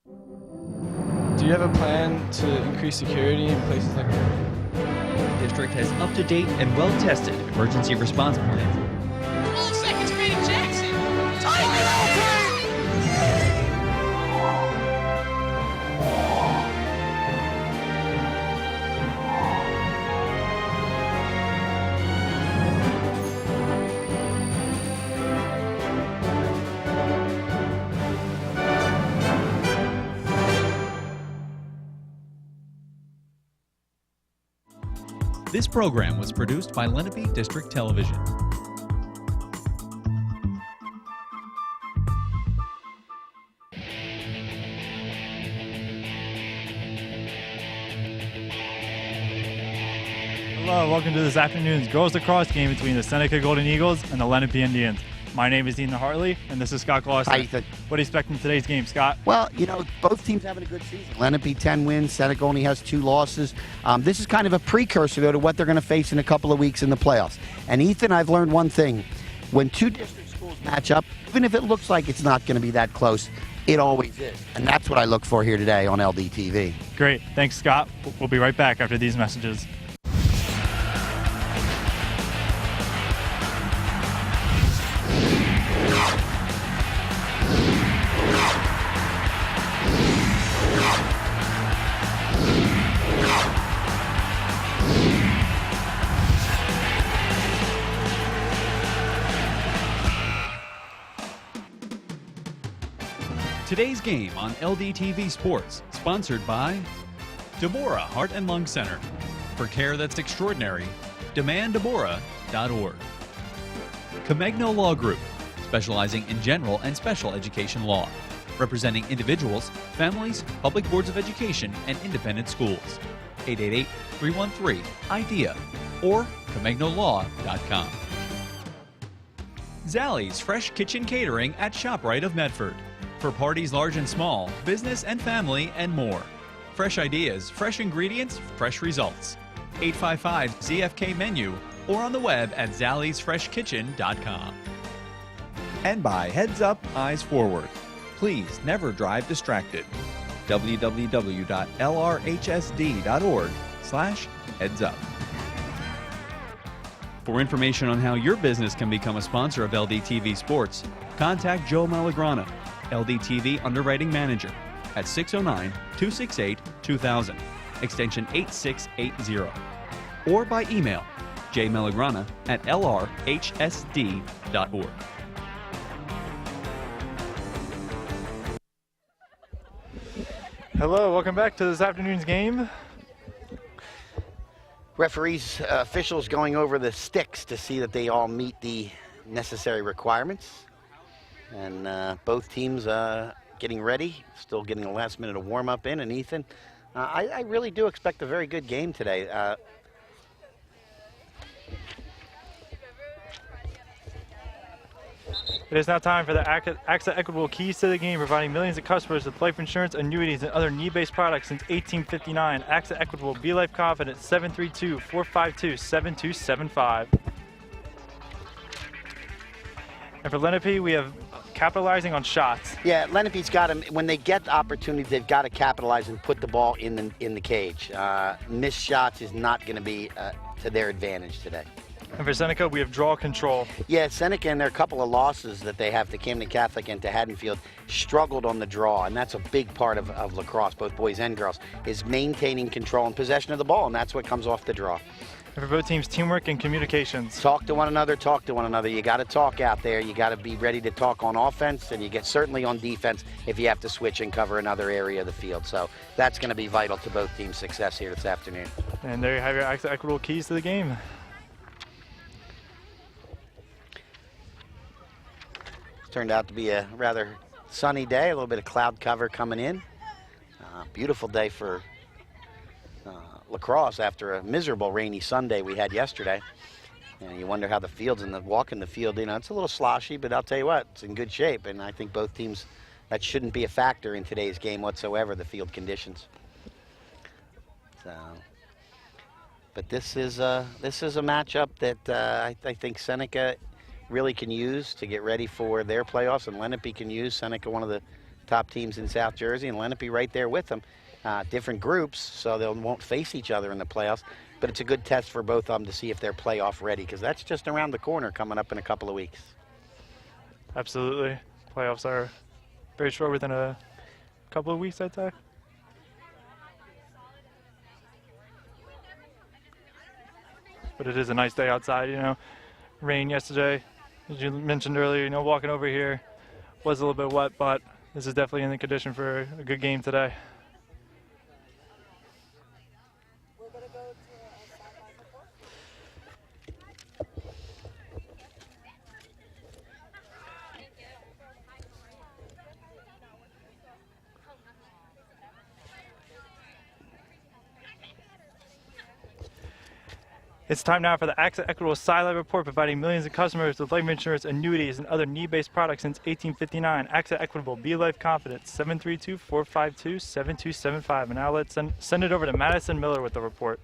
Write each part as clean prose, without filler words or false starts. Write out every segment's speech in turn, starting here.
Do you have a plan to increase security in places like that? The district has up-to-date and well-tested emergency response plans. 12 seconds beating Jackson. Tighten it open! This program was produced by Lenape District Television. Hello, welcome to this afternoon's girls lacrosse game between the Seneca Golden Eagles and the Lenape Indians. My name is Ethan Hartley, and this is Scott Glosser. Hi, Ethan. What do you expect from today's game, Scott? Well, you know, both teams having a good season. Lenape 10 wins, Seneca only has 2 losses. This is kind of a precursor, though, to what they're going to face in a couple of weeks in the playoffs. And Ethan, I've learned one thing. When 2 district schools match up, even if it looks like it's not going to be that close, it always is. And that's what I look for here today on LDTV. Great. Thanks, Scott. We'll be right back after these messages. Today's game on LDTV Sports, sponsored by Deborah Heart and Lung Center. For care that's extraordinary, demanddeborah.org. Comegno Law Group, specializing in general and special education law, representing individuals, families, public boards of education, and independent schools. 888-313-IDEA or comegnolow.com. Zallie's Fresh Kitchen Catering at ShopRite of Medford. For parties large and small, business and family, and more. Fresh ideas, fresh ingredients, fresh results. 855-ZFK-MENU or on the web at zalliesfreshkitchen.com. And by Heads Up, Eyes Forward. Please never drive distracted. www.lrhsd.org/headsup. For information on how your business can become a sponsor of LDTV Sports, contact Joe Malagrana, LDTV Underwriting Manager, at 609-268-2000, extension 8680, or by email jmelagrana@lrhsd.org. Hello, welcome back to this afternoon's game. Referees, officials going over the sticks to see that they all meet the necessary requirements. And both teams getting ready, still getting the last minute of warm-up in. And Ethan, I really do expect a very good game today. It is now time for the AXA Equitable Keys to the Game, providing millions of customers with life insurance, annuities, and other need-based products since 1859. AXA Equitable, Be Life Confident, 732-452-7275. And for Lenape, we have capitalizing on shots. Yeah, Lenape's got to, when they get the opportunity, they've got to capitalize and put the ball in the cage. Missed shots is not going to be to their advantage today. And for Seneca, we have draw control. Yeah, Seneca and their couple of losses that they have to Camden Catholic and to Haddonfield struggled on the draw, and that's a big part of lacrosse, both boys and girls, is maintaining control and possession of the ball, and that's what comes off the draw. And for both teams, teamwork and communications. Talk to one another, talk to one another. You got to talk out there. You got to be ready to talk on offense, and you get certainly on defense if you have to switch and cover another area of the field. So that's going to be vital to both teams' success here this afternoon. And there you have your AXA Equitable Keys to the Game. Turned out to be a rather sunny day, a little bit of cloud cover coming in. Beautiful day for lacrosse after a miserable rainy Sunday we had yesterday. And you wonder how the fields and the walk in the field, you know, it's a little sloshy, but I'll tell you what, it's in good shape. And I think both teams, that shouldn't be a factor in today's game whatsoever, the field conditions. So, but this is a matchup that I think Seneca really can use to get ready for their playoffs, and Lenape can use. Seneca, one of the top teams in South Jersey, and Lenape right there with them. Different groups, so they won't face each other in the playoffs. But it's a good test for both of them to see if they're playoff ready, because that's just around the corner coming up in a couple of weeks. Absolutely. Playoffs are very short within a couple of weeks, I'd say. But it is a nice day outside, you know. Rain yesterday, as you mentioned earlier, you know, walking over here was a little bit wet, but this is definitely in the condition for a good game today. It's time now for the AXA Equitable Sideline Report, providing millions of customers with life insurance, annuities, and other need-based products since 1859. AXA Equitable, be life confident, 732-452-7275. And now let's send it over to Madison Miller with the report.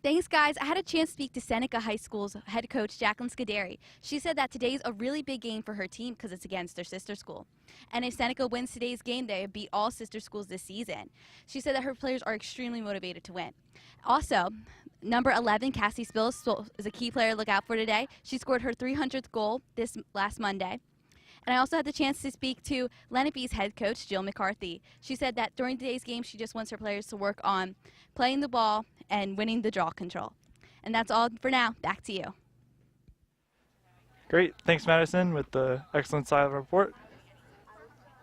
Thanks, guys. I had a chance to speak to Seneca High School's head coach, Jacqueline Scuderi. She said that today's a really big game for her team because it's against their sister school. And if Seneca wins today's game, they have beat all sister schools this season. She said that her players are extremely motivated to win. Also, number 11, Cassie Spillis, is a key player to look out for today. She scored her 300th goal this last Monday. And I also had the chance to speak to Lenape's head coach, Jill McCarthy. She said that during today's game, she just wants her players to work on playing the ball and winning the draw control. And that's all for now. Back to you. Great. Thanks, Madison, with the excellent sideline report.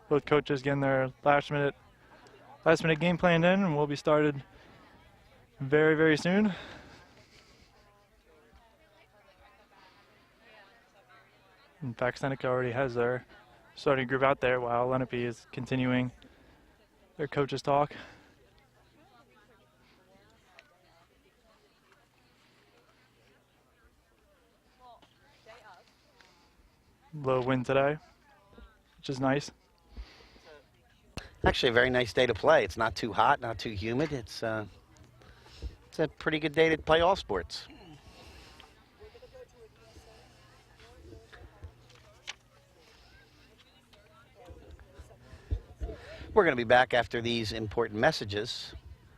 Both coaches getting their last minute game planned in, and we'll be started very, very soon. In fact, Seneca already has their starting group out there while Lenape is continuing their coaches' talk. Low wind today, which is nice. Actually, a very nice day to play. It's not too hot, not too humid. It's a pretty good day to play all sports. We're going to be back after these important messages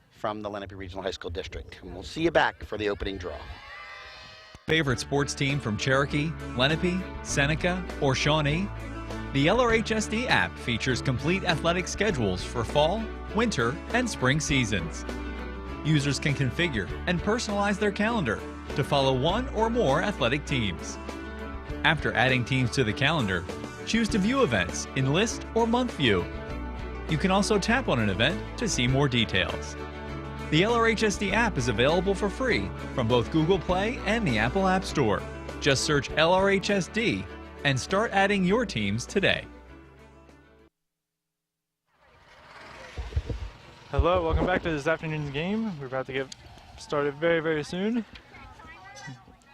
from the Lenape Regional High School District. And we'll see you back for the opening draw. Favorite sports team from Cherokee, Lenape, Seneca, or Shawnee? The LRHSD app features complete athletic schedules for fall, winter, and spring seasons. Users can configure and personalize their calendar to follow one or more athletic teams. After adding teams to the calendar, choose to view events in list or month view. You can also tap on an event to see more details. The LRHSD app is available for free from both Google Play and the Apple App Store. Just search LRHSD and start adding your teams today. Hello, welcome back to this afternoon's game. We're about to get started very, very soon.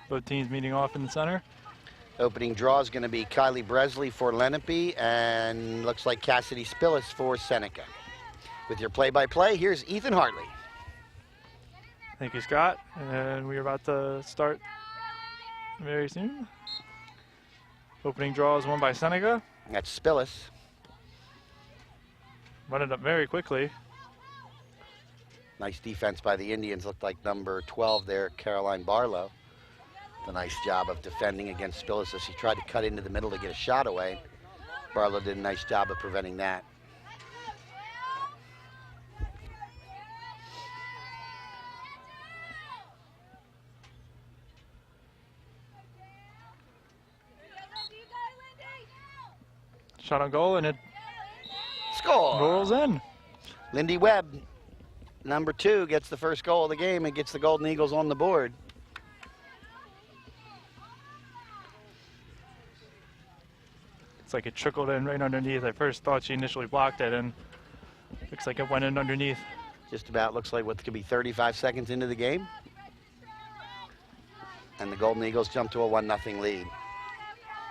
Both teams meeting off in the center. Opening draw is going to be Kylie Bresley for Lenape and looks like Cassidy Spillis for Seneca. With your play-by-play, here's Ethan Hartley. Thank you, Scott. And we're about to start very soon. Opening draw is won by Seneca. That's Spillis. Running up very quickly. Nice defense by the Indians. Looked like number 12 there, Caroline Barlow. A nice job of defending against Spillis as she tried to cut into the middle to get a shot away. Barlow did a nice job of preventing that. Shot on goal, and it Score! rolls in. Lindy Webb, number 2, gets the first goal of the game and gets the Golden Eagles on the board. It's like it trickled in right underneath. I first thought she initially blocked it, and looks like it went in underneath. Just about looks like what could be 35 seconds into the game. And the Golden Eagles jump to a 1-0 lead.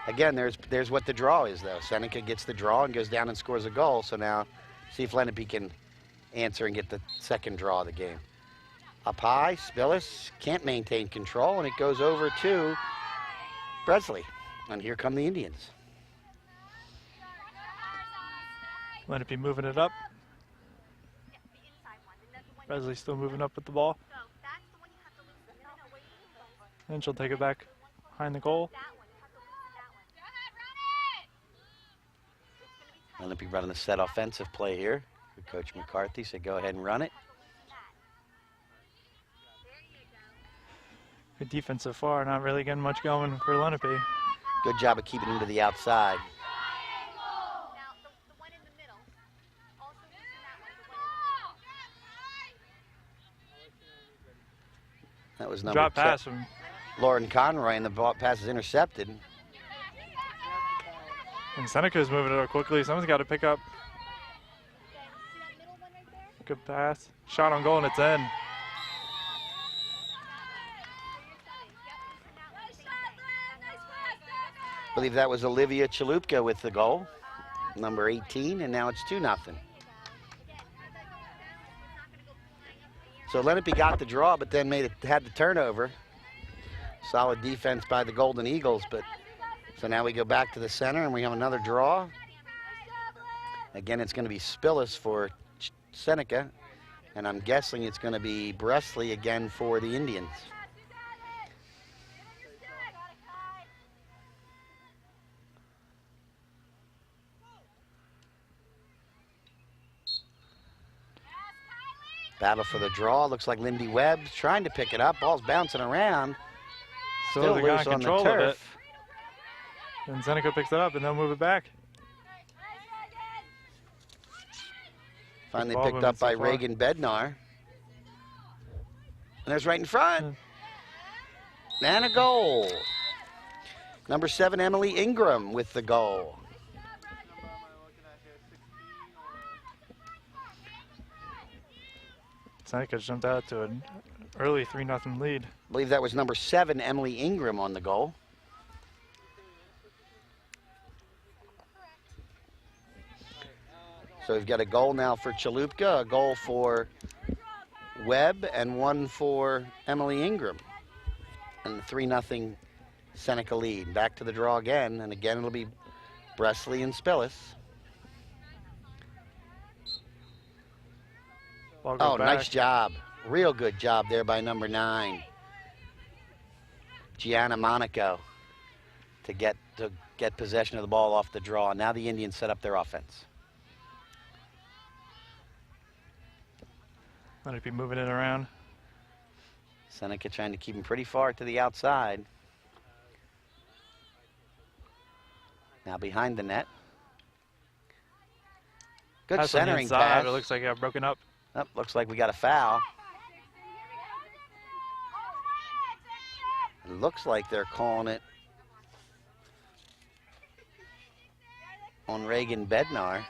Again, there's what the draw is, though. Seneca gets the draw and goes down and scores a goal. So now see if Lenape can answer and get the second draw of the game. Up high, Spillis can't maintain control, and it goes over to Bresley. And here come the Indians. Lenape moving it up. Bresley still moving up with the ball. And she'll take it back behind the goal. Lenape running a set offensive play here. Coach McCarthy said go ahead and run it. Good defense so far, not really getting much going for Lenape. Good job of keeping him to the outside. That was number Drop pass from Lauren Conroy, and the ball pass is intercepted. and Seneca's moving it up quickly. Someone's got to pick up. Good pass. Shot on goal, and it's in. I believe that was Olivia Chalupka with the goal, number 18, and now it's 2-0. So Lenape got the draw, but then had the turnover. Solid defense by the Golden Eagles, but so now we go back to the center and we have another draw. Again, it's going to be Spillis for Seneca, and I'm guessing it's going to be Bresley again for the Indians. Battle for the draw. Looks like Lindy Webb's trying to pick it up. Ball's bouncing around. Still they got loose on the control of it. turf. And Seneca picks it up, and they'll move it back. Finally Ball picked movement up by so far. Reagan Bednar. And there's right in front. And a goal. Number 7, Emily Ingram with the goal. Seneca jumped out to an early 3-0 lead. I believe that was number 7, Emily Ingram on the goal. So we've got a goal now for Chalupka, a goal for Webb, and one for Emily Ingram. And the 3-0 Seneca lead. Back to the draw again, and again it'll be Bresley and Spillis. Ball goes Oh, back. nice job. Real good job there by number 9, Gianna Monaco, to get possession of the ball off the draw. Now the Indians set up their offense. Lenape moving it around. Seneca trying to keep him pretty far to the outside. Now behind the net. Good Pass on the centering inside. pass. It looks like it got broken up. Oh, looks like we got a foul. It looks like they're calling it on Reagan Bednar.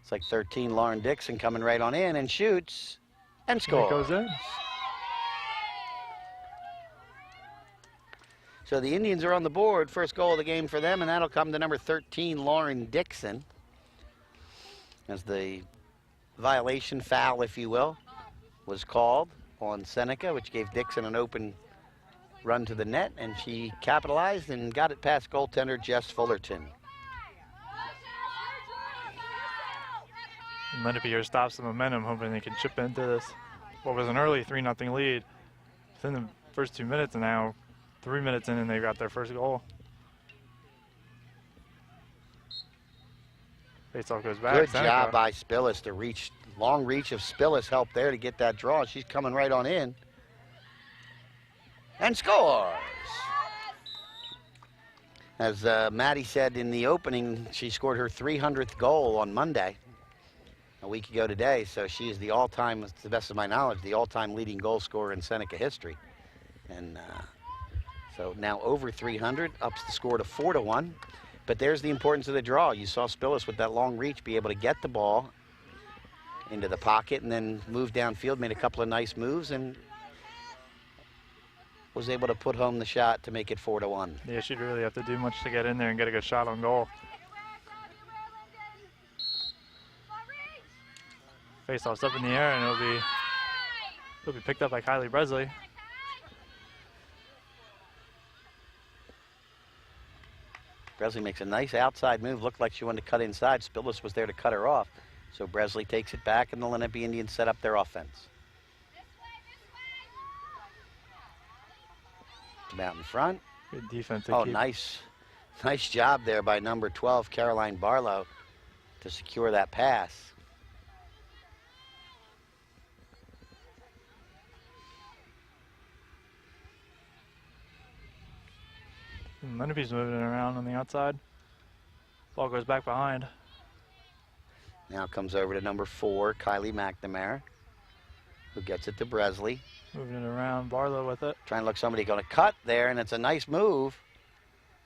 It's like 13, Lauren Dixon coming right on in and shoots and And it scores. goes in. So the Indians are on the board. First goal of the game for them, and that'll come to number 13, Lauren Dixon. As the violation foul, if you will, was called on Seneca, which gave Dixon an open run to the net, and she capitalized and got it past goaltender Jess Fullerton. And Lenape here stops the momentum, hoping they can chip into this. What was an early 3-0 lead. Within the first 2 minutes, and now 3 minutes in, and they got their first goal. Faceoff goes back. Good Seneca. job by Spillis to reach, long reach of Spillis helped there to get that draw. She's coming right on in. And scores! As Maddie said in the opening, she scored her 300th goal on Monday, a week ago today. So she is the all-time, to the best of my knowledge, the all-time leading goal scorer in Seneca history. And so now over 300, ups the score to 4-1. But there's the importance of the draw. You saw Spillis with that long reach be able to get the ball into the pocket and then move downfield, made a couple of nice moves, and was able to put home the shot to make it 4-1. Yeah, she'd really have to do much to get in there and get a good shot on goal. Faceoff's up in the air, and it'll be picked up by Kylie Bresley. Bresley makes a nice outside move. Looked like she wanted to cut inside. Spillis was there to cut her off. So Bresley takes it back, and the Lenape Indians set up their offense. Out in front. Good defense. Oh, nice job there by number 12, Caroline Barlow, to secure that pass. Lenape's moving it around on the outside. Ball goes back behind. Now comes over to number 4, Kylie McNamara, who gets it to Bresley. Moving it around, Barlow with it. Trying to look somebody going to cut there, and it's a nice move.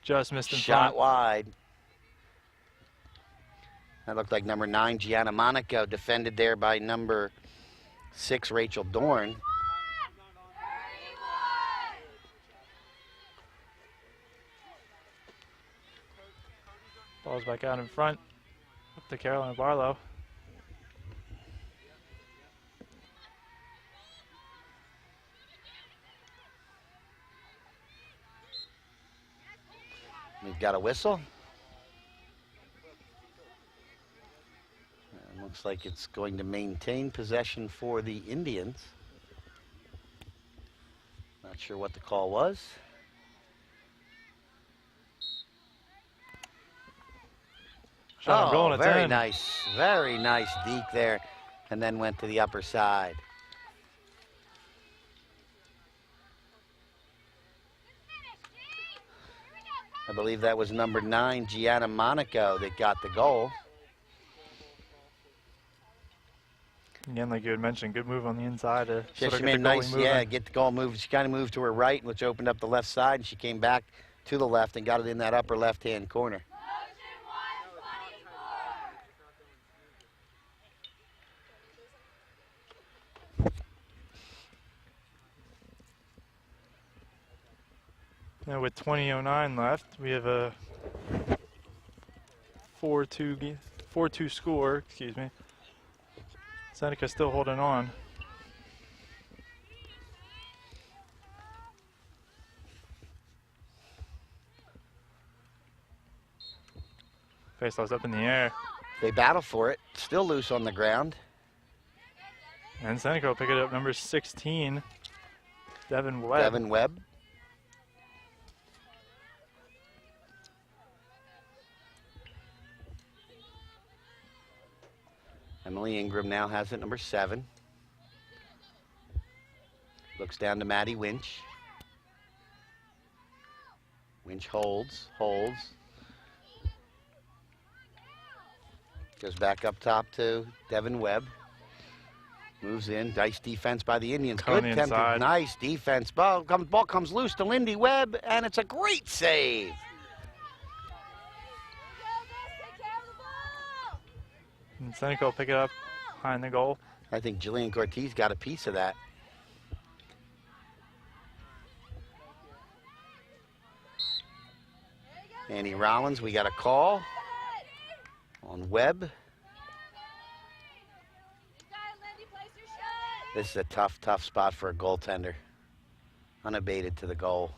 Just missed in Shot front. wide. That looked like number 9, Gianna Monaco, defended there by number 6, Rachel Dorn. Ball's back out in front. Up to Caroline Barlow. We've got a whistle. Looks like it's going to maintain possession for the Indians. Not sure what the call was. Shot on goal and it's very in. very nice deke there, and then went to the upper side. I believe that was number 9, Gianna Monaco, that got the goal. Again, like you had mentioned, good move on the inside to Yeah, sort of she get made the a goalie nice, moving. get the goal move. She kind of moved to her right, which opened up the left side, and she came back to the left and got it in that upper left-hand corner. Now with 20:09 left, we have a 4-2 score. Excuse me. Seneca still holding on. Faceoff's up in the air, They battle for it, still loose on the ground. and Seneca will pick it up. Number 16, Devin Webb. Devin Webb. Emily Ingram now has it, number 7. Looks down to Maddie Winch. Winch holds. Goes back up top to Devin Webb. Moves in. Nice defense by the Indians. Coming Good tempo. inside. Nice defense. Ball comes loose to Lindy Webb, and it's a great save. And Seneca will pick it up behind the goal. I think Jillian Cortez got a piece of that. Annie Rollins, we got a call on Webb. This is a tough spot for a goaltender. Unabated to the goal.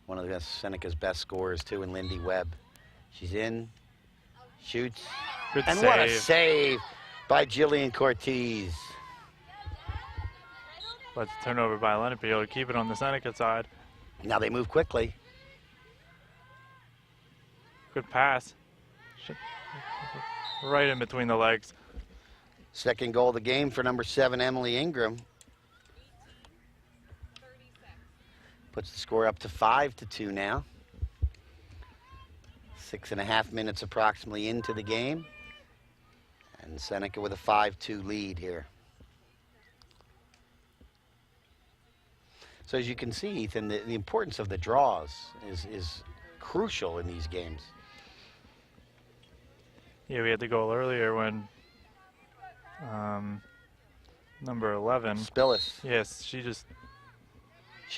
One of Seneca's best scorers, too, in Lindy Webb. She's in, shoots, Good and save. what a save by Jillian Cortez. But the turnover by Lenape to keep it on the Seneca side. Now they move quickly. Good pass. Right in between the legs. Second goal of the game for number 7, Emily Ingram. Puts the score up to 5-2 now. 6.5 minutes approximately into the game. And Seneca with a 5-2 lead here. So as you can see, Ethan, the importance of the draws is crucial in these games. Yeah, we had the goal earlier when number 11. Spillis. Yes, she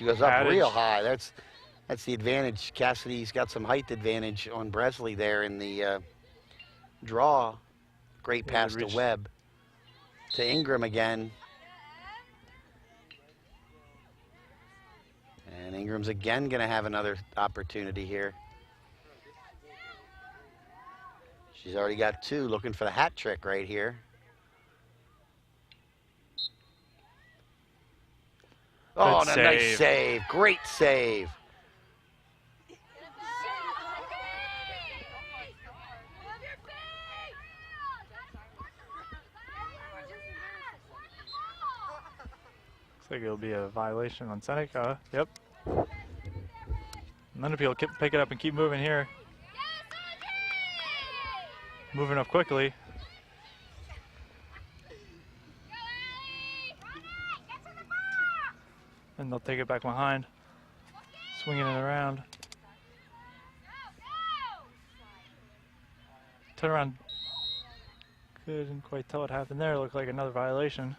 Goes up Adage. real high. That's the advantage. Cassidy's got some height advantage on Bresley there in the draw. Great Yeah, pass to reached- Webb. To Ingram again. And Ingram's again going to have another opportunity here. She's already got 2, looking for the hat trick right here. Oh, and a nice save. Great save. Looks like it'll be a violation on Seneca. Yep. Lenape will pick it up and keep moving here. Moving up quickly. And they'll take it back behind. Swinging it around. Turn around. Couldn't quite tell what happened there. Looked like another violation.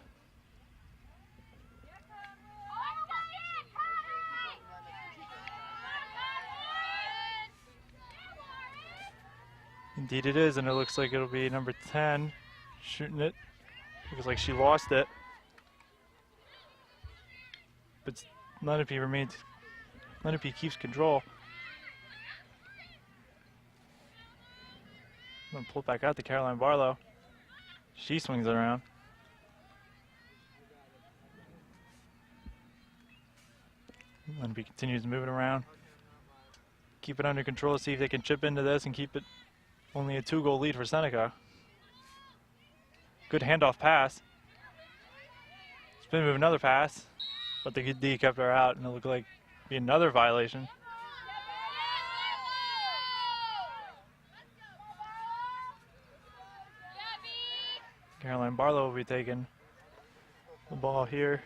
Indeed it is, and it looks like it'll be number 10 shooting it. Looks like she lost it. But Lenape keeps control. I'm gonna pull it back out to Caroline Barlow. She swings it around. Lenape continues moving around. Keep it under control, see if they can chip into this and keep it only a 2-goal lead for Seneca. Good handoff pass. Spin move, another pass. But the D kept her out, and it looked like be another violation. Caroline Barlow will be taking the ball here.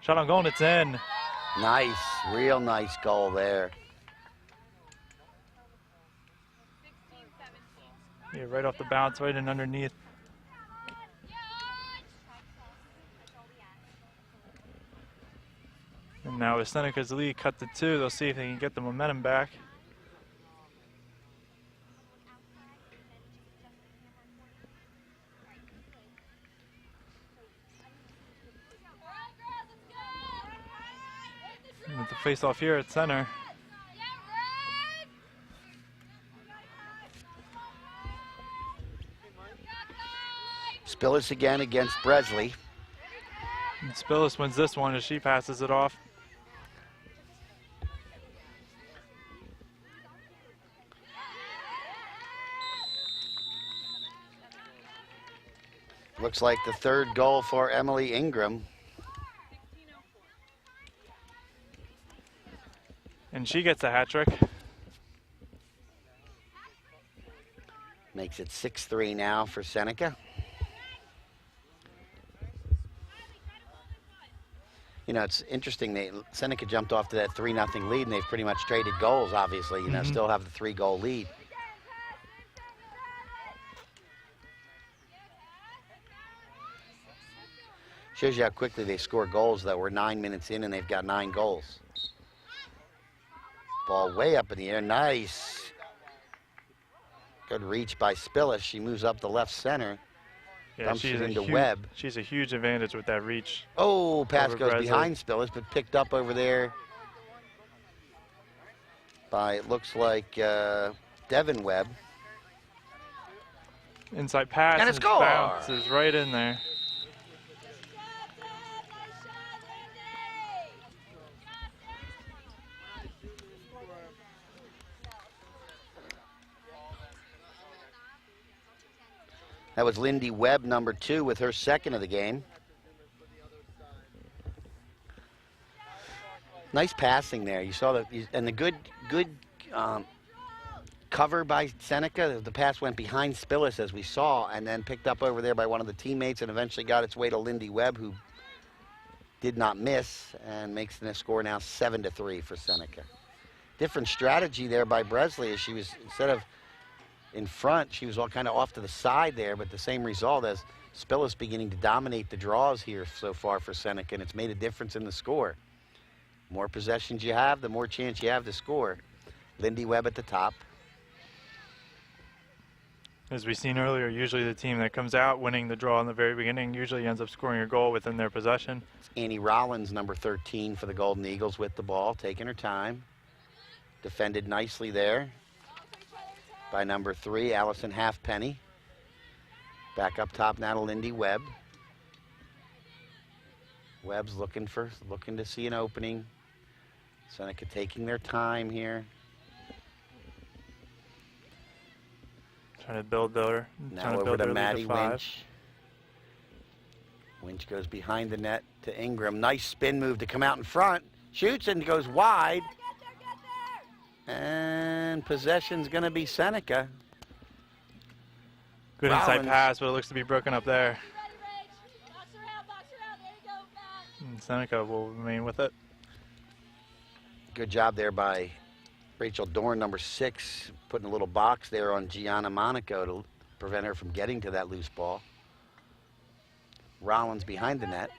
Shot on goal, and it's in. Nice, real nice goal there. Yeah, right off the bounce, right in underneath. And now with Seneca's lead cut to 2, they'll see if they can get the momentum back. And with the face-off here at center. Spillis again against Bresley. And Spillis wins this one as she passes it off. Looks like the 3rd goal for Emily Ingram. And she gets a hat trick. Makes it 6-3 now for Seneca. You know, it's interesting. Seneca jumped off to that 3-0 lead, and they've pretty much traded goals, obviously. You know, still have the 3-goal lead. Shows you how quickly they score goals that we're 9 minutes in and they've got 9 goals. Ball way up in the air, nice. Good reach by Spillis. She moves up the left center. Yeah, dumps it into Webb. She's a huge advantage with that reach. Oh, pass goes Bresley. behind Spillis, but picked up over there by, it looks like, Devin Webb. Inside pass, And a score! Bounces right in there. That was Lindy Webb, number 2, with her 2nd of the game. Nice passing there. You saw that, and the good cover by Seneca. The pass went behind Spillis, as we saw, and then picked up over there by one of the teammates, and eventually got its way to Lindy Webb, who did not miss, and makes the score now 7-3 for Seneca. Different strategy there by Bresley, as she was, instead of in front, she was all kind of off to the side there, but the same result as Spillis beginning to dominate the draws here so far for Seneca, and it's made a difference in the score. More possessions you have, the more chance you have to score. Lindy Webb at the top. As we've seen earlier, usually the team that comes out winning the draw in the very beginning usually ends up scoring a goal within their possession. It's Annie Rollins, number 13 for the Golden Eagles, with the ball, taking her time. Defended nicely there. by number 3, Allison Halfpenny. Back up top now to Lindy Webb. Webb's looking to see an opening. Seneca taking their time here. Trying to build her. Now over to Maddie Winch. Winch goes behind the net to Ingram. Nice spin move to come out in front. Shoots and goes wide. And possession's going to be Seneca. Good inside pass, but it looks to be broken up there. And Seneca will remain with it. Good job there by Rachel Dorn, number 6, putting a little box there on Gianna Monaco to prevent her from getting to that loose ball. Rollins behind the net.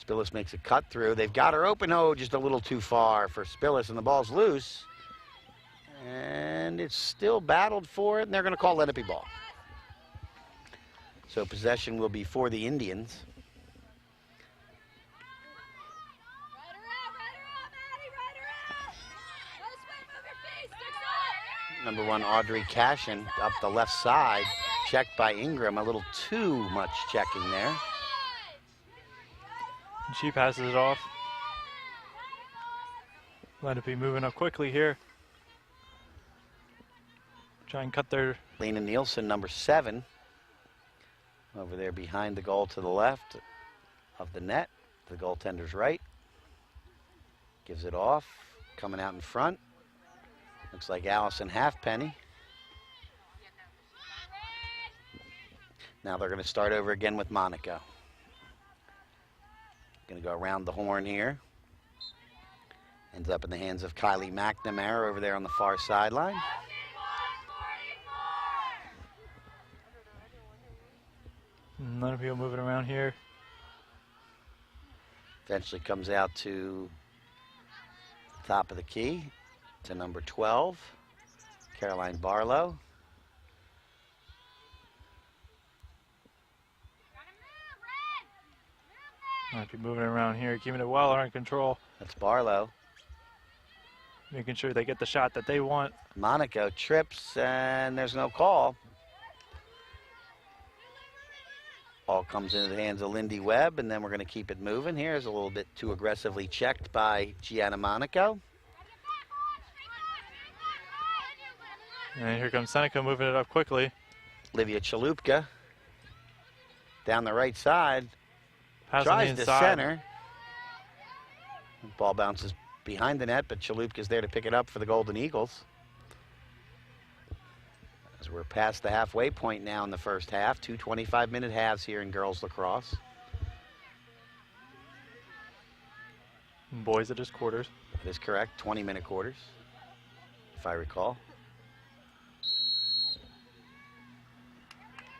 Spillis makes a cut through. They've got her open. Oh, just a little too far for Spillis, and the ball's loose. And it's still battled for it, and they're going to call Lenape ball. So possession will be for the Indians. Number 1, Audrey Cashin up the left side. Checked by Ingram. A little too much checking there. And she passes it off. Lenape moving up quickly here. Try and cut their... Lena Nielsen, number 7. Over there behind the goal to the left of the net. The goaltender's right. Gives it off. Coming out in front. Looks like Allison Halfpenny. Now they're going to start over again with Monaco. Going to go around the horn here. Ends up in the hands of Kylie McNamara over there on the far sideline. A lot of people moving around here. Eventually comes out to the top of the key to number 12, Caroline Barlow. Might be moving around here, keeping it well under control. That's Barlow. Making sure they get the shot that they want. Monaco trips, and there's no call. Ball comes into the hands of Lindy Webb, and then we're going to keep it moving. Here's a little bit too aggressively checked by Gianna Monaco. And here comes Seneca moving it up quickly. Livia Chalupka down the right side. Passing Tries the to inside. center. Ball bounces behind the net, but Chalupka's there to pick it up for the Golden Eagles. As we're past the halfway point now in the first half. 2 25-minute halves here in girls lacrosse. And boys at his quarters. That is correct, 20-minute quarters, if I recall.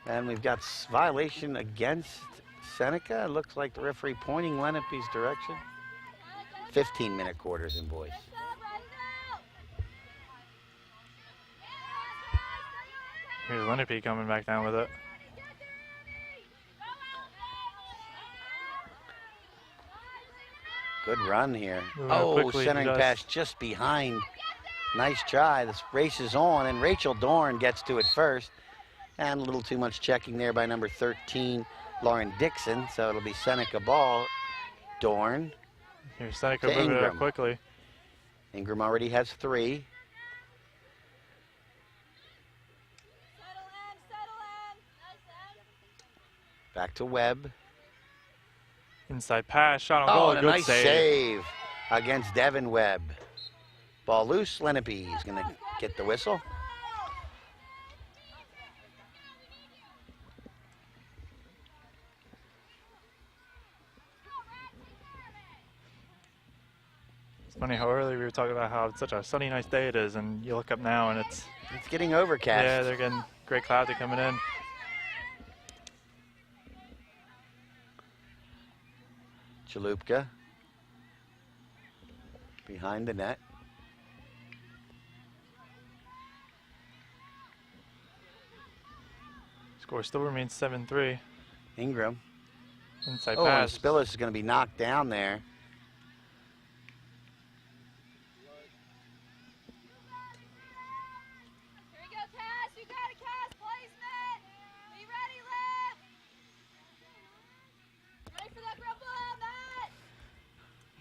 And we've got violation against Seneca. It looks like the referee pointing Lenape's direction. 15-minute quarters in boys. Here's Lenape coming back down with it. Good run here. Moving Oh, quickly, centering just- pass just behind. Nice try. This race is on, and Rachel Dorn gets to it first. And a little too much checking there by number 13, Lauren Dixon. So it'll be Seneca ball. Dorn. Here's Seneca To moving it up Ingram. quickly. Ingram already has 3. Back to Webb. Inside pass, shot on Oh, goal, and a good nice save against Devin Webb. Ball loose. Lenape is going to get the whistle. It's funny how earlier we were talking about how it's such a sunny, nice day it is, and you look up now and it's... It's getting overcast. Yeah, they're getting great clouds are coming in. Chalupka behind the net. Score still remains 7-3. Ingram Inside Oh, and pass. Spillis is going to be knocked down there. Here we go, Cass. You got it, Cass. Placement. Be ready, Liv. Ready for that grab ball, Matt.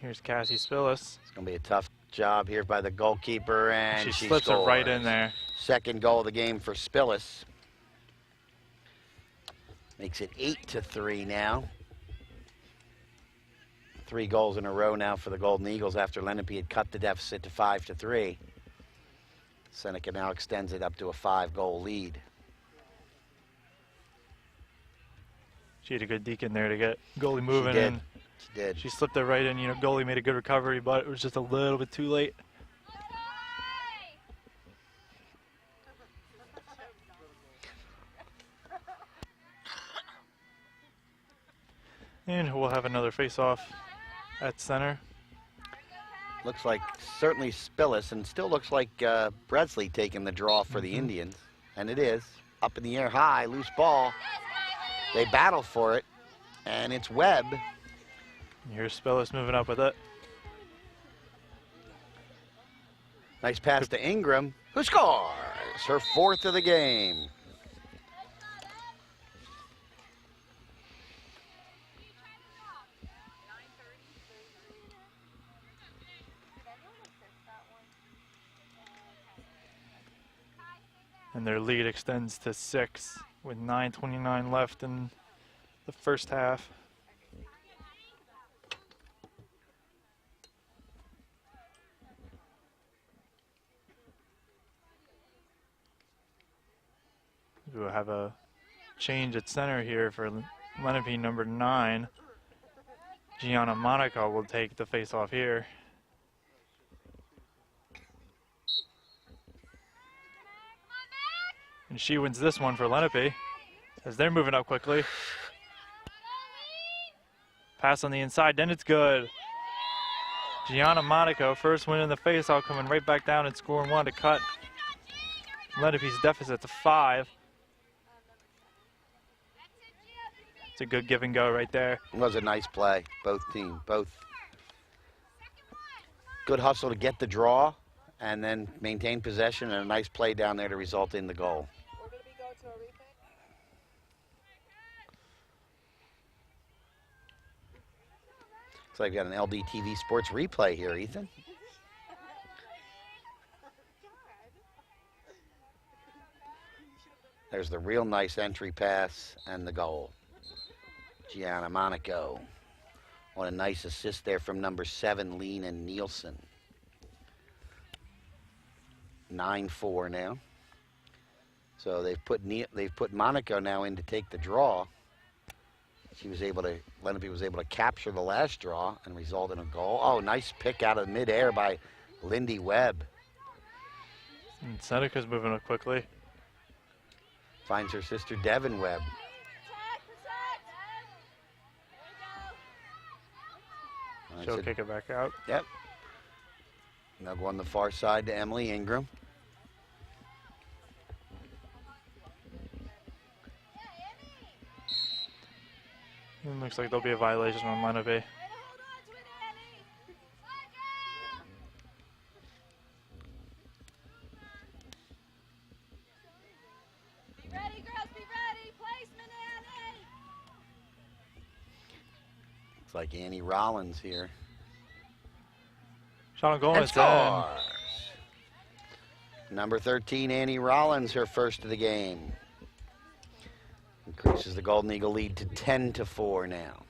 Here's Cassie Spillis. It's going to be a tough job here by the goalkeeper, and She slips it right in there. Second goal of the game for Spillis. Makes it 8-3 now. 3 goals in a row now for the Golden Eagles after Lenape had cut the deficit to 5-3. Seneca now extends it up to a 5-goal lead. She had a good deke in there to get goalie moving. She did. And She did. she slipped it right in. You know, goalie made a good recovery, but it was just a little bit too late. And we'll have another face-off at center. Looks like certainly Spillis, and still looks like Bresley taking the draw for the Indians. And it is. Up in the air high, loose ball. They battle for it, and it's Webb. Here's Spillis moving up with it. Nice pass to Ingram, who scores her 4th of the game. And their lead extends to 6 with 9:29 left in the first half. We'll have a change at center here for Lenape number 9. Gianna Monaco will take the face-off here. And she wins this one for Lenape as they're moving up quickly. Pass on the inside, then it's good. Gianna Monaco, first win in the face-off, coming right back down and scoring 1 to cut Lenape's deficit to 5. It's a good give and go right there. It was a nice play, both good hustle to get the draw and then maintain possession, and a nice play down there to result in the goal. Looks like we got an LDTV Sports replay here, Ethan. There's the real nice entry pass and the goal. Gianna Monaco. What a nice assist there from number 7, Lena Nielsen. 9-4 now. So they've put Monaco now in to take the draw. Lenape was able to capture the last draw and result in a goal. Oh, nice pick out of midair by Lindy Webb. And Seneca's moving up quickly. Finds her sister Devin Webb. She'll kick it back out. Yep. Now go on the far side to Emily Ingram. It looks like there'll be a violation on Lenape. Looks like Annie Rollins here. Shauna Gomez And scores. Number 13, Annie Rollins, her first of the game. Increases the Golden Eagle lead to 10-4 now.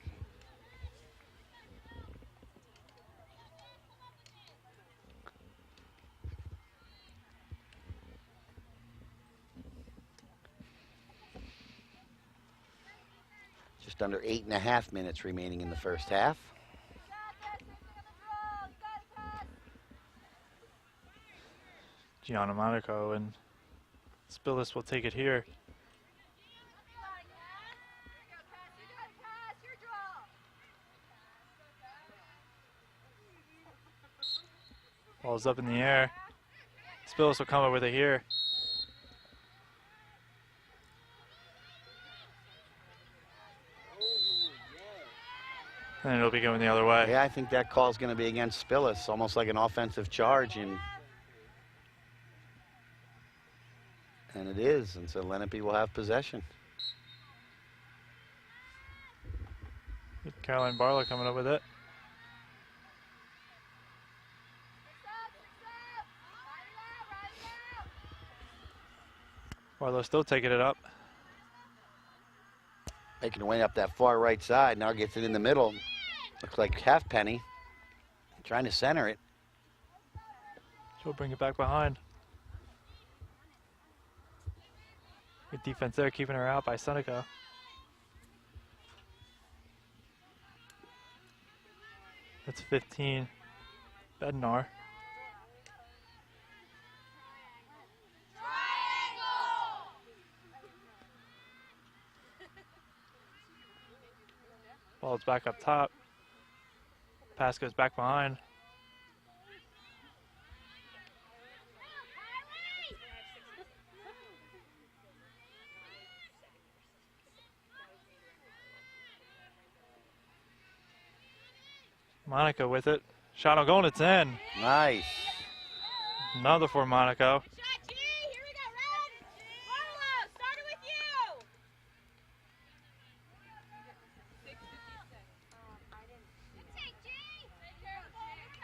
Just under 8.5 minutes remaining in the first half. Gianna Monaco and Spillis will take it here. Ball's up in the air. Spillis will come up with it here. And it'll be going the other way. Yeah, I think that call is going to be against Spillis, almost like an offensive charge. And it is. And so Lenape will have possession. Caroline Barlow coming up with it. Barlow still taking it up. Making her way up that far right side. Now gets it in the middle. Looks like Halfpenny. Trying to center it. She'll bring it back behind. Good defense there, keeping her out by Seneca. That's 15. Bednar. Ball's back up top. Pass goes back behind. Monaco with it. Shot on goal, and it's in. Nice. Another for Monaco. Shot, G. Here we go, Red. Barlow, started with you.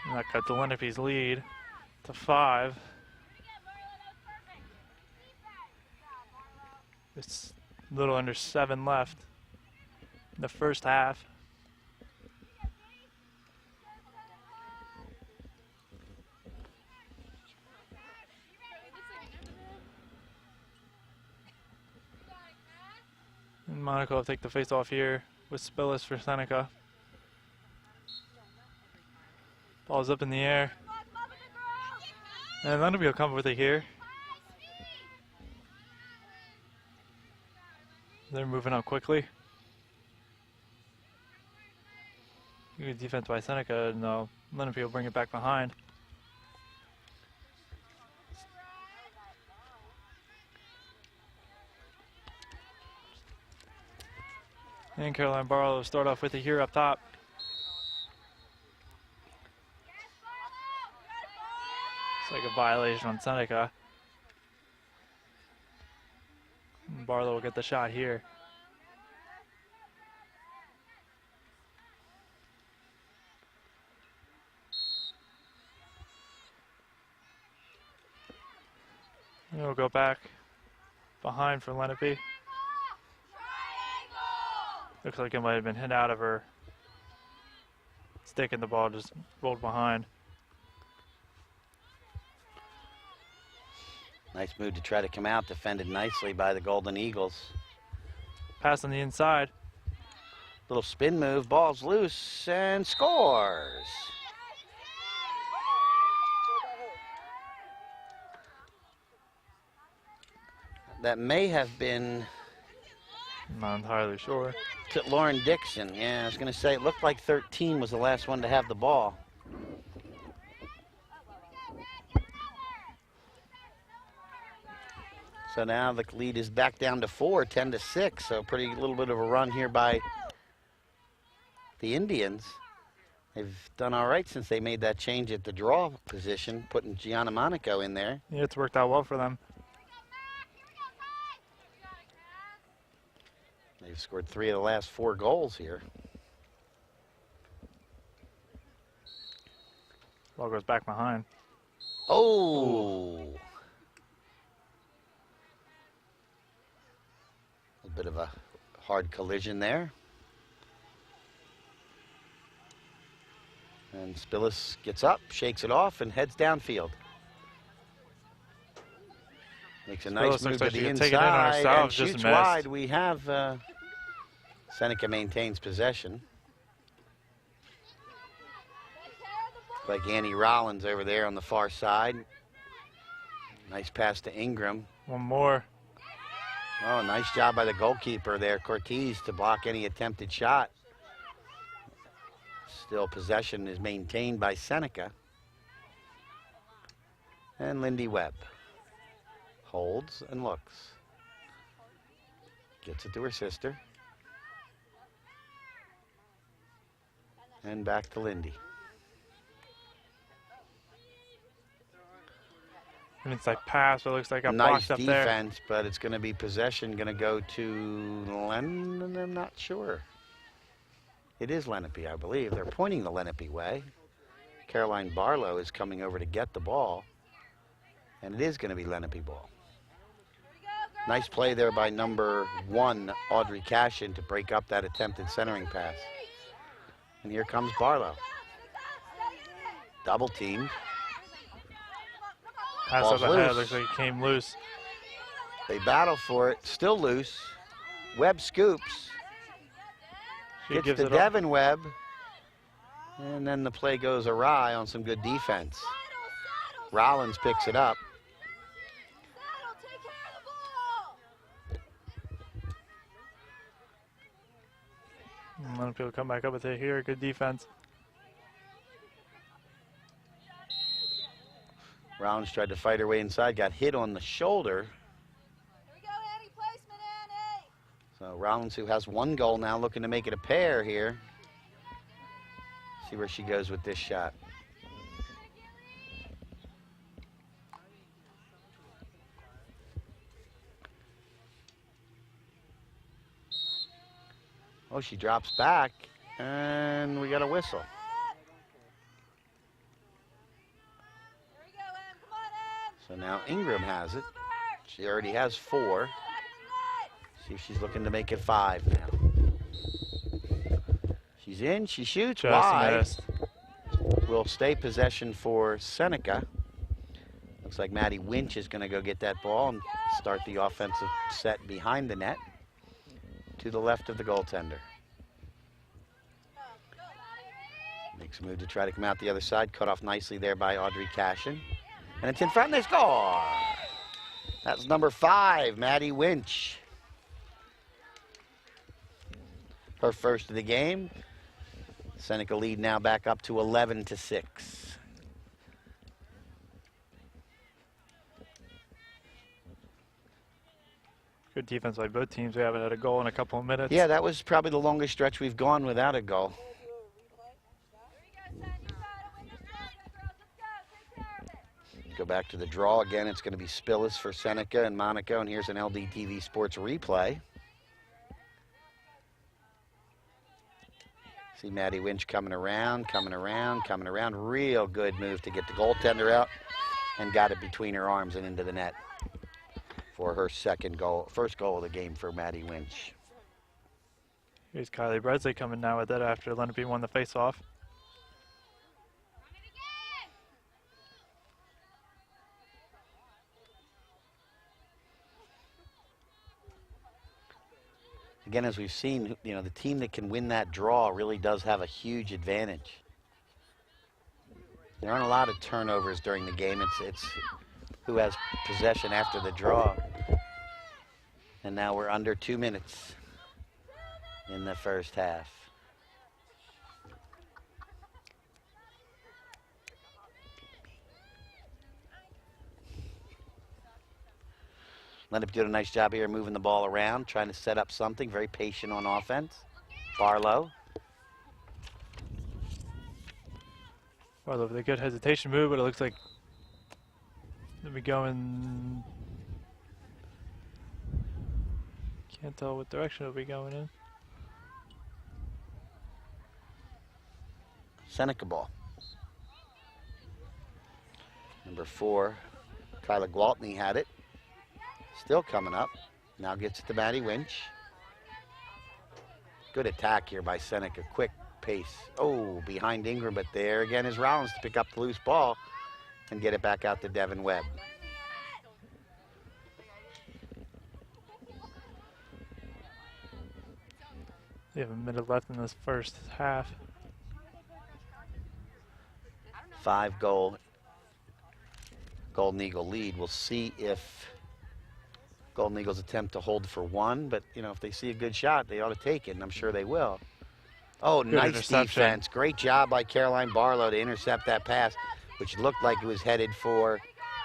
And that cut the Lenape's lead to 5. It's a little under 7 left in the first half. And Monaco will take the face off here with Spillis for Seneca. Ball's up in the air. And Lenape will come with it here. They're moving up quickly. Good defense by Seneca, and Lenape will bring it back behind. And Caroline Barlow will start off with it here up top. It's like a violation on Seneca. And Barlow will get the shot here. And it'll go back behind for Lenape. Looks like it might have been hit out of her stick and the ball just rolled behind. Nice move to try to come out, defended nicely by the Golden Eagles. Pass on the inside. Little spin move, ball's loose, and scores. That may have been Not entirely sure. to Lauren Dixon. Yeah, I was going to say, it looked like 13 was the last one to have the ball. So now the lead is back down to 4, 10-6. So pretty little bit of a run here by the Indians. They've done all right since they made that change at the draw position, putting Gianna Monaco in there. Yeah, it's worked out well for them. They've scored 3 of the last 4 goals here. Ball goes back behind. Oh! A bit of a hard collision there. And Spillis gets up, shakes it off, and heads downfield. Makes a nice Spillis move looks to like she the can take it in on inside herself, and just shoots missed. wide. We have Seneca maintains possession. Like Annie Rollins over there on the far side. Nice pass to Ingram. One more. Oh, nice job by the goalkeeper there, Cortez, to block any attempted shot. Still possession is maintained by Seneca. And Lindy Webb holds and looks. Gets it to her sister. And back to Lindy. An inside pass, but it looks like got Nice blocked up there. defense, but it's going to be possession going to go to Lenape. I'm not sure. It is Lenape, I believe. They're pointing the Lenape way. Caroline Barlow is coming over to get the ball, and it is going to be Lenape ball. Nice play there by number 1, Audrey Cashin, to break up that attempted centering pass. And here comes Barlow. Double teamed. Pass Ball's up ahead, loose. looks like it came loose. They battle for it, still loose. Webb scoops. She Gets gives to it up. Devin Webb. And then the play goes awry on some good defense. Rollins picks it up. Saddle, take care of the ball. A lot of people come back up with it here. Good defense. Rollins tried to fight her way inside, got hit on the shoulder. Here we go, Annie. Placement, Annie. So Rollins, who has 1 goal now, looking to make it a pair here. See where she goes with this shot. Oh, she drops back, and we got a whistle. Here we go, Em. Come on, Em. So now Ingram has it. She already has 4. See if she's looking to make it 5 now. She's in, she shoots Just wide. missed. Will stay possession for Seneca. Looks like Maddie Winch is going to go get that ball and start the offensive set behind the net to the left of the goaltender. Makes a move to try to come out the other side. Cut off nicely there by Audrey Cashin. And it's in front and they score! That's number 5, Maddie Winch. Her first of the game. Seneca lead now back up to 11-6. Good defense by both teams. We haven't had a goal in a couple of minutes. Yeah, that was probably the longest stretch we've gone without a goal. Here we go, Sen. You got it. Win your stride, girls. Let's go. Take care of it. Go back to the draw again. It's going to be Spillis for Seneca and Monaco, and here's an LDTV Sports replay. See Maddie Winch coming around. Real good move to get the goaltender out and got it between her arms and into the net for her first goal of the game for Maddie Winch. Here's Kylie Bresley coming now with it after Lenape won the faceoff. Again, as we've seen, you know, the team that can win that draw really does have a huge advantage. There aren't a lot of turnovers during the game. It's who has possession after the draw. And now we're under 2 minutes in the first half. Lenape did a nice job here moving the ball around, trying to set up something. Very patient on offense. Barlow. Barlow with a good hesitation move, but it looks like they'll be going. Can't tell what direction it'll be going in. Seneca ball. Number 4, Kyla Gwaltney had it. Still coming up. Now gets it to Maddie Winch. Good attack here by Seneca. Quick pace. Oh, behind Ingram, but there again is Rollins to pick up the loose ball and get it back out to Devin Webb. We have a minute left in this first half. 5-goal Golden Eagle lead. We'll see if Golden Eagles attempt to hold for 1, but you know, if they see a good shot, they ought to take it, and I'm sure they will. Oh, Good nice interception. defense. Great job by Caroline Barlow to intercept that pass, which looked like it was headed for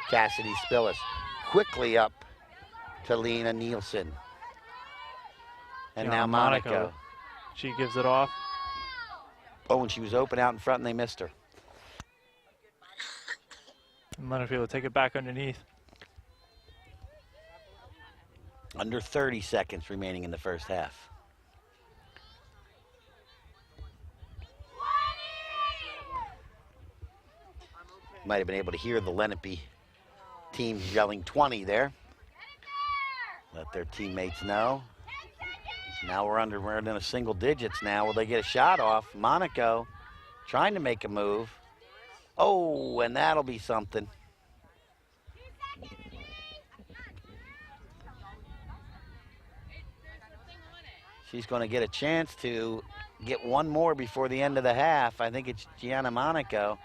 Cassidy Spillis. Quickly up to Lena Nielsen. And Yeah, now Monaco. She gives it off. Oh, and she was open out in front and they missed her. And Lenape will take it back underneath. Under 30 seconds remaining in the first half. Might have been able to hear the Lenape team yelling 20 there. Let their teammates know. Now we're in a single digits now. Will they get a shot off? Monaco trying to make a move. Oh, and that'll be something. She's going to get a chance to get one more before the end of the half. I think it's Gianna Monaco.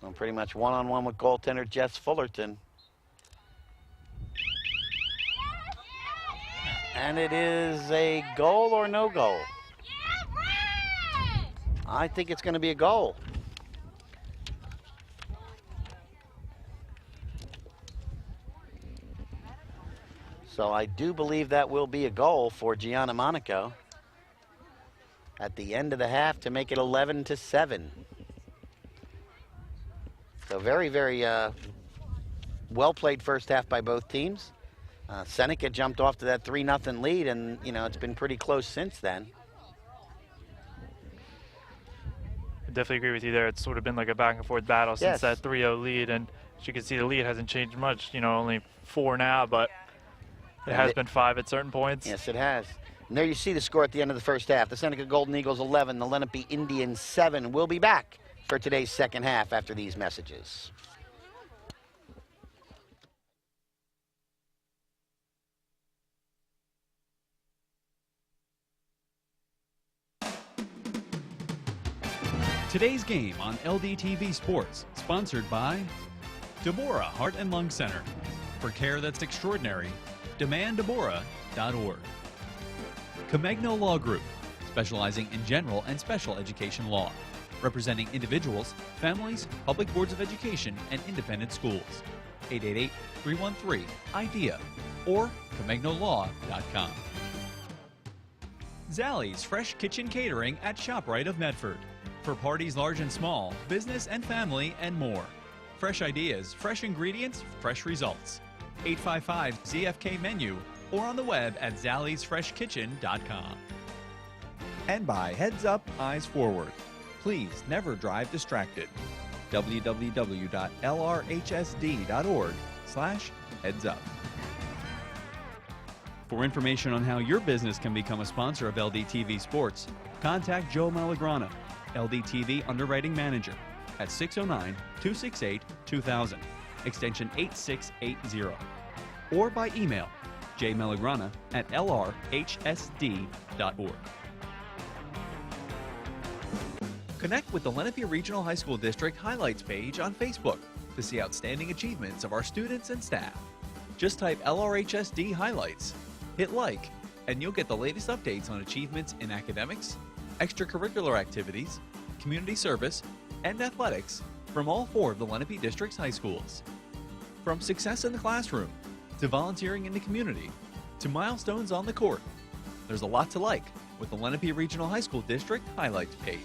Going pretty much one-on-one with goaltender Jess Fullerton. And it is a goal or no goal? I think it's going to be a goal. So I do believe that will be a goal for Gianna Monaco at the end of the half to make it 11-7. So very, very well played first half by both teams. Seneca jumped off to that 3-0 lead, and you know it's been pretty close since then. I definitely agree with you there. It's sort of been like a back and forth battle since that 3-0 lead, and as you can see, the lead hasn't changed much. You know, only 4 now, but it has been 5 at certain points. Yes, it has. And there you see the score at the end of the first half. The Seneca Golden Eagles 11, the Lenape Indians 7. We'll be back for today's second half after these messages. Today's game on LDTV Sports, sponsored by Deborah Heart and Lung Center. For care that's extraordinary, demanddeborah.org. Comegno Law Group, specializing in general and special education law, representing individuals, families, public boards of education, and independent schools. 888-313-IDEA or ComegnoLaw.com. Zallie's Fresh Kitchen Catering at ShopRite of Medford. For parties large and small, business and family, and more. Fresh ideas, fresh ingredients, fresh results. 855-ZFK-MENU or on the web at zalliesfreshkitchen.com. And by Heads Up, Eyes Forward. Please never drive distracted. www.lrhsd.org/headsup. For information on how your business can become a sponsor of LDTV Sports, contact Joe Malagrana, LDTV Underwriting Manager, at 609-268-2000, extension 8680, or by email jmelagrana@lrhsd.org. Connect with the Lenape Regional High School District Highlights page on Facebook to see outstanding achievements of our students and staff. Just type LRHSD Highlights, hit like, and you'll get the latest updates on achievements in academics, extracurricular activities, community service, and athletics from all 4 of the Lenape District's high schools. From success in the classroom, to volunteering in the community, to milestones on the court, there's a lot to like with the Lenape Regional High School District Highlights page.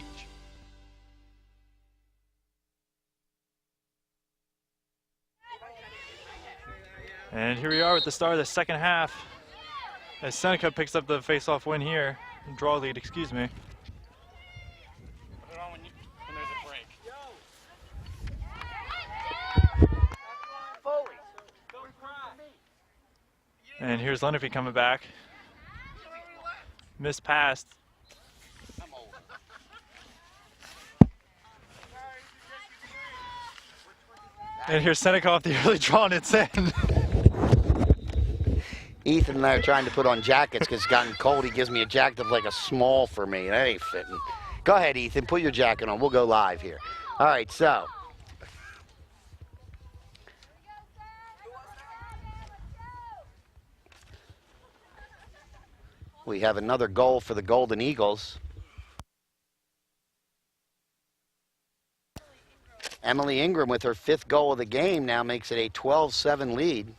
And here we are at the start of the second half as Seneca picks up the face-off win here. Draw lead, excuse me. Put it on when there's a break. And here's Lenape coming back. Missed pass. And here's Seneca off the early draw, and it's in. Ethan and I are trying to put on jackets because it's gotten cold. He gives me a jacket that's like a small for me. That ain't fitting. Go ahead, Ethan. Put your jacket on. We'll go live here. All right, so. We have another goal for the Golden Eagles. Emily Ingram with her 5th goal of the game now makes it a 12-7 lead.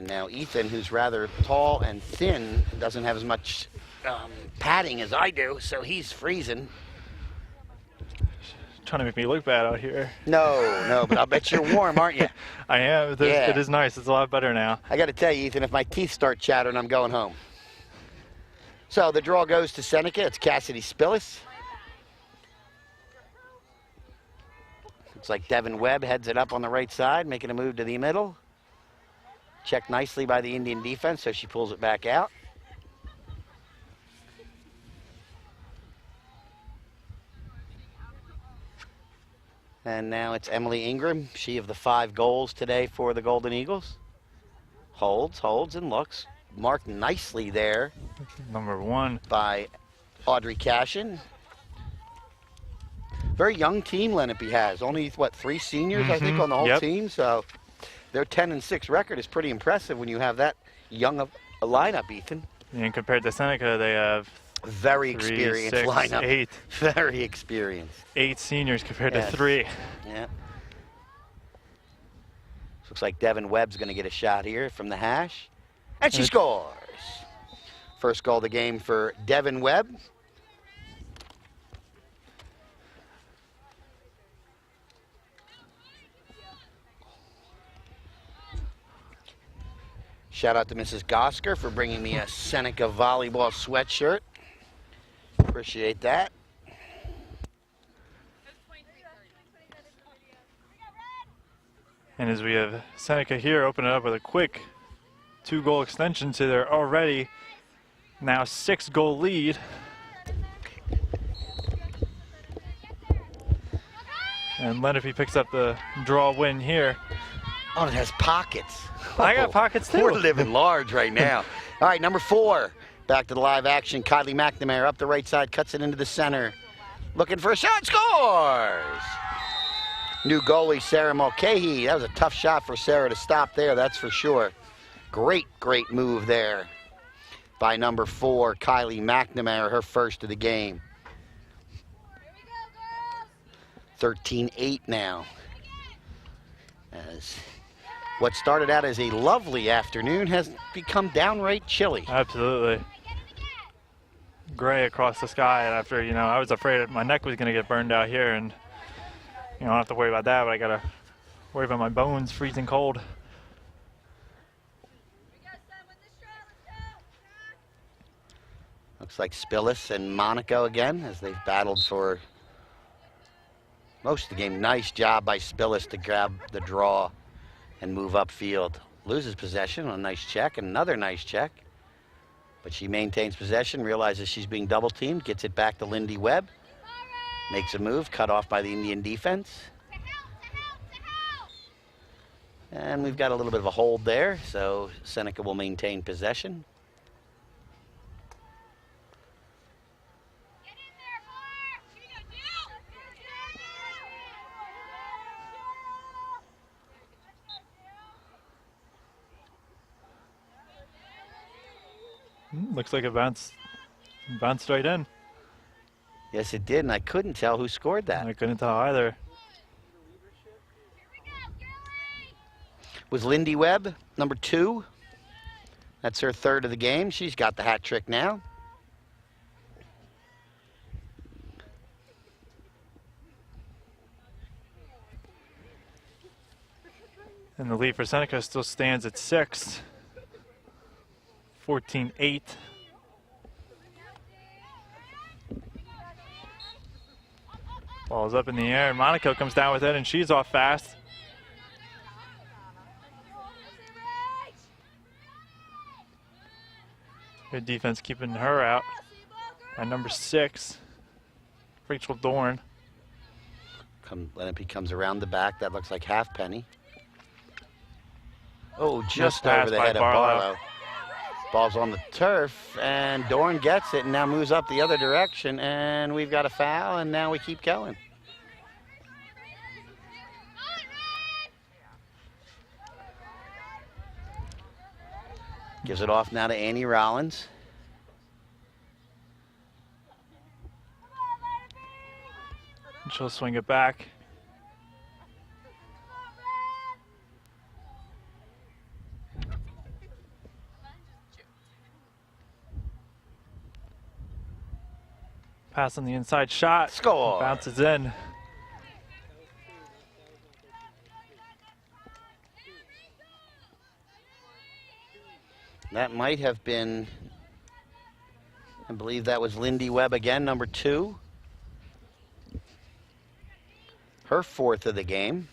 And now Ethan, who's rather tall and thin, doesn't have as much padding as I do, so he's freezing. Trying to make me look bad out here. No, but I'll bet you're warm, aren't you? I am. It is nice. It's a lot better now. I got to tell you, Ethan, if my teeth start chattering, I'm going home. So the draw goes to Seneca. It's Cassidy Spillis. Looks like Devin Webb heads it up on the right side, making a move to the middle. Checked nicely by the Indian defense, so she pulls it back out. And now it's Emily Ingram, she of the 5 goals today for the Golden Eagles. Holds, and looks. Marked nicely there. Number 1. By Audrey Cashin. Very young team Lenape has. Only, what, 3 seniors, I think, on the whole team. So their 10-6 record is pretty impressive when you have that young of a lineup, Ethan. And compared to Seneca, they have very experienced 3, 6, lineup. 8. Very experienced. 8 seniors compared to 3. Yeah. Looks like Devin Webb's going to get a shot here from the hash. And she scores. First goal of the game for Devin Webb. Shout out to Mrs. Gosker for bringing me a Seneca volleyball sweatshirt. Appreciate that. And as we have Seneca here open it up with a quick 2-goal extension to their already now 6-goal lead. And Lenape picks up the draw win here. Oh, it has pockets. I got pockets too. We're living large right now. All right, number 4. Back to the live action. Kylie McNamara up the right side, cuts it into the center. Looking for a shot, scores! New goalie, Sarah Mulcahy. That was a tough shot for Sarah to stop there, that's for sure. Great move there by number 4, Kylie McNamara, her first of the game. 13-8 now. As what started out as a lovely afternoon has become downright chilly. Absolutely. Gray across the sky, and after, I was afraid that my neck was going to get burned out here, and I don't have to worry about that, but I got to worry about my bones freezing cold. Looks like Spillis and Monaco again as they've battled for most of the game. Nice job by Spillis to grab the draw and move upfield. Loses possession on a nice check, and another nice check. But she maintains possession, realizes she's being double teamed, gets it back to Lindy Webb. Makes a move, cut off by the Indian defense. And we've got a little bit of a hold there, so Seneca will maintain possession. Looks like it bounced right in. Yes, it did, and I couldn't tell who scored that. I couldn't tell either. Was Lindy Webb, number 2. That's her 3rd of the game. She's got the hat trick now. And the lead for Seneca still stands at 6. 14-8. Ball's up in the air. Monaco comes down with it, and she's off fast. Good defense keeping her out. By number 6, Rachel Dorn. Lenape comes around the back. That looks like Halfpenny. Oh, just passed over the by head of Barlow. Ball's on the turf, and Dorn gets it and now moves up the other direction, and we've got a foul, and now we keep going. Gives it off now to Annie Rollins. And she'll swing it back. Pass on the inside shot. Score. Bounces in. That might have been, I believe that was Lindy Webb again, number 2. Her 4th of the game.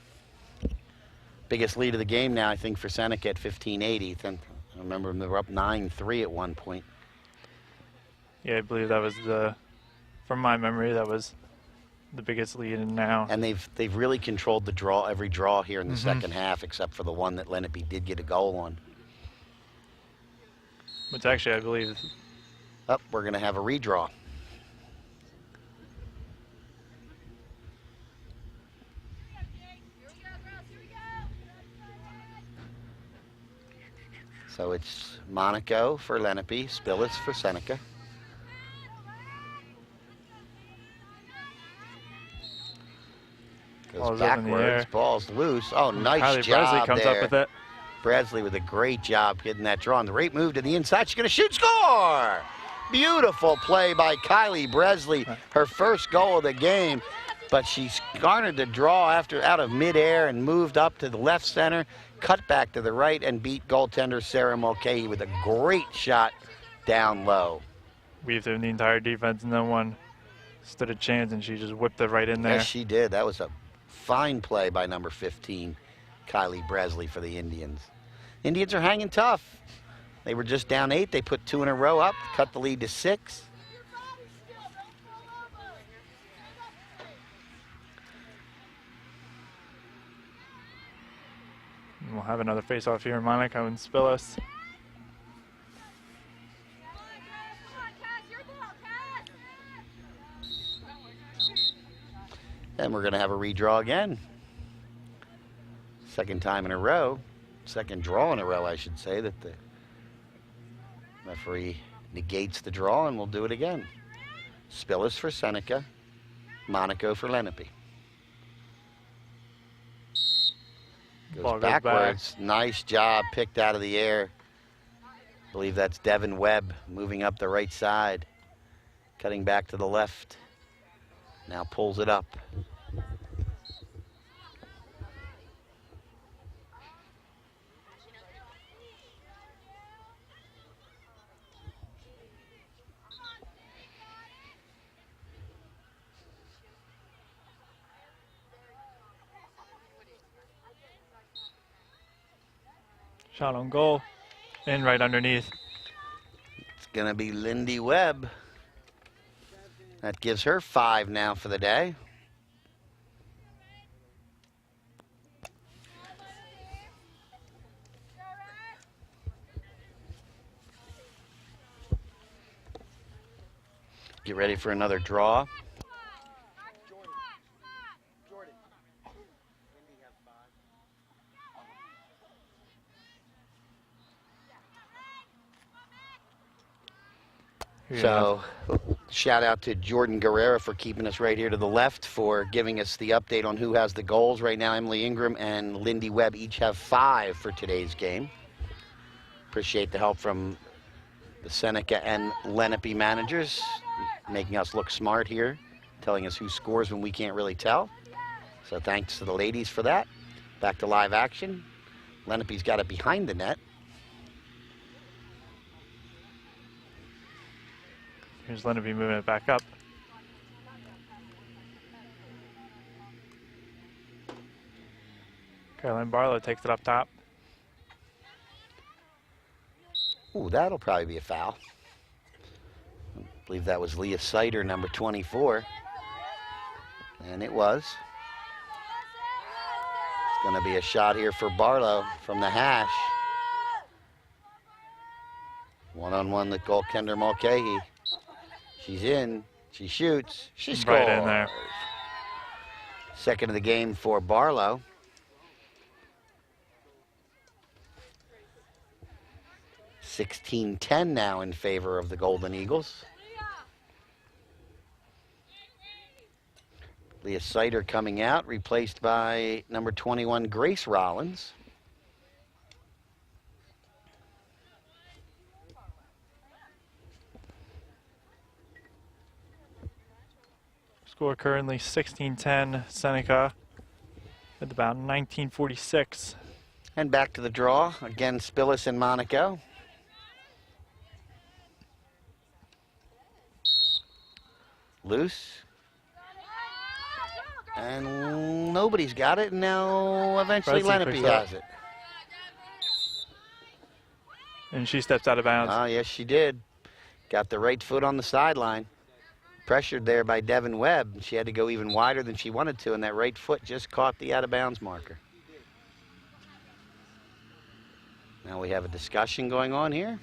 Biggest lead of the game now, I think, for Seneca at 15-80. And I remember they were up 9-3 at one point. Yeah, I believe that was from my memory, that was the biggest lead in now. And they've really controlled the draw, every draw here in the second half, except for the one that Lenape did get a goal on. Which actually, I believe. Up, we're going to have a redraw. So it's Monaco for Lenape, Spillis for Seneca. Goes backwards, ball's loose. Oh, nice Kylie job Bresley comes there. up with it. Bresley with a great job getting that draw. And the right move to the inside. She's going to shoot, score! Beautiful play by Kylie Bresley. Her first goal of the game. But she's garnered the draw out of midair and moved up to the left center, cut back to the right, and beat goaltender Sarah Mulcahy with a great shot down low. Weaved through the entire defense. No one stood a chance, and she just whipped it right in there. Yes, she did. That was a fine play by number 15, Kylie Bresley for the Indians. Indians are hanging tough. They were just down 8. They put 2 in a row up, cut the lead to 6. We'll have another face-off here, Monaco and Spillis. And we're going to have a redraw again. Second time in a row. Second draw in a row, I should say, that the referee negates the draw, and we'll do it again. Spillis for Seneca, Monaco for Lenape. Goes backwards. Nice job, picked out of the air. I believe that's Devin Webb moving up the right side, cutting back to the left. Now pulls it up. Shot on goal, and right underneath. It's going to be Lindy Webb. That gives her 5 now for the day. Get ready for another draw. So, shout out to Jordan Guerrera for keeping us right here to the left, for giving us the update on who has the goals. Right now, Emily Ingram and Lindy Webb each have 5 for today's game. Appreciate the help from the Seneca and Lenape managers, making us look smart here, telling us who scores when we can't really tell. So thanks to the ladies for that. Back to live action. Lenape's got it behind the net. Here's Lenape moving it back up. Caroline Barlow takes it up top. Ooh, that'll probably be a foul. I believe that was Leah Sider, number 24. And it was. It's going to be a shot here for Barlow from the hash. One-on-one with goaltender Mulcahy. She's in, she shoots, she scores. Right in there. Second of the game for Barlow. (16-10) now in favor of the Golden Eagles. Leah Sider coming out, replaced by number 21, Grace Rollins. Score currently 16-10 Seneca at about 1946. And back to the draw. Again, Spillis and Monaco. Loose. And nobody's got it. And now eventually Bretzi Lenape picks it up. has it. And she steps out of bounds. Oh, yes, she did. Got the right foot on the sideline. Pressured there by Devin Webb. She had to go even wider than she wanted to, and that right foot just caught the out-of-bounds marker. Now we have a discussion going on here.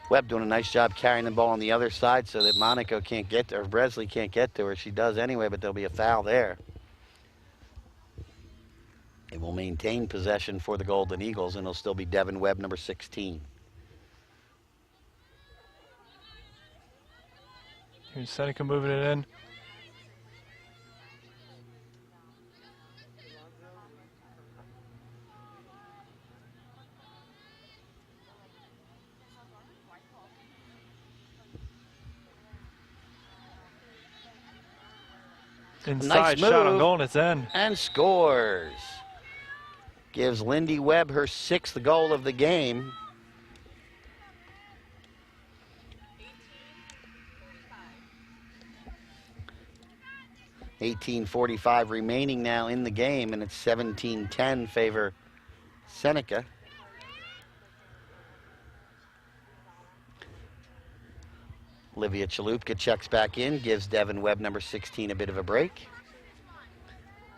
Webb doing a nice job carrying the ball on the other side so that Monaco can't get to her, or Bresley can't get to her. She does anyway, but there'll be a foul there. It will maintain possession for the Golden Eagles, and it'll still be Devin Webb, number 16. Here's Seneca moving it in. Inside Nice shot on move. goal, and it's in. And scores. Gives Lindy Webb her 6th goal of the game. .18:45 remaining now in the game, and it's 17-10 favor Seneca. Olivia Chalupka checks back in, gives Devin Webb, number 16, a bit of a break.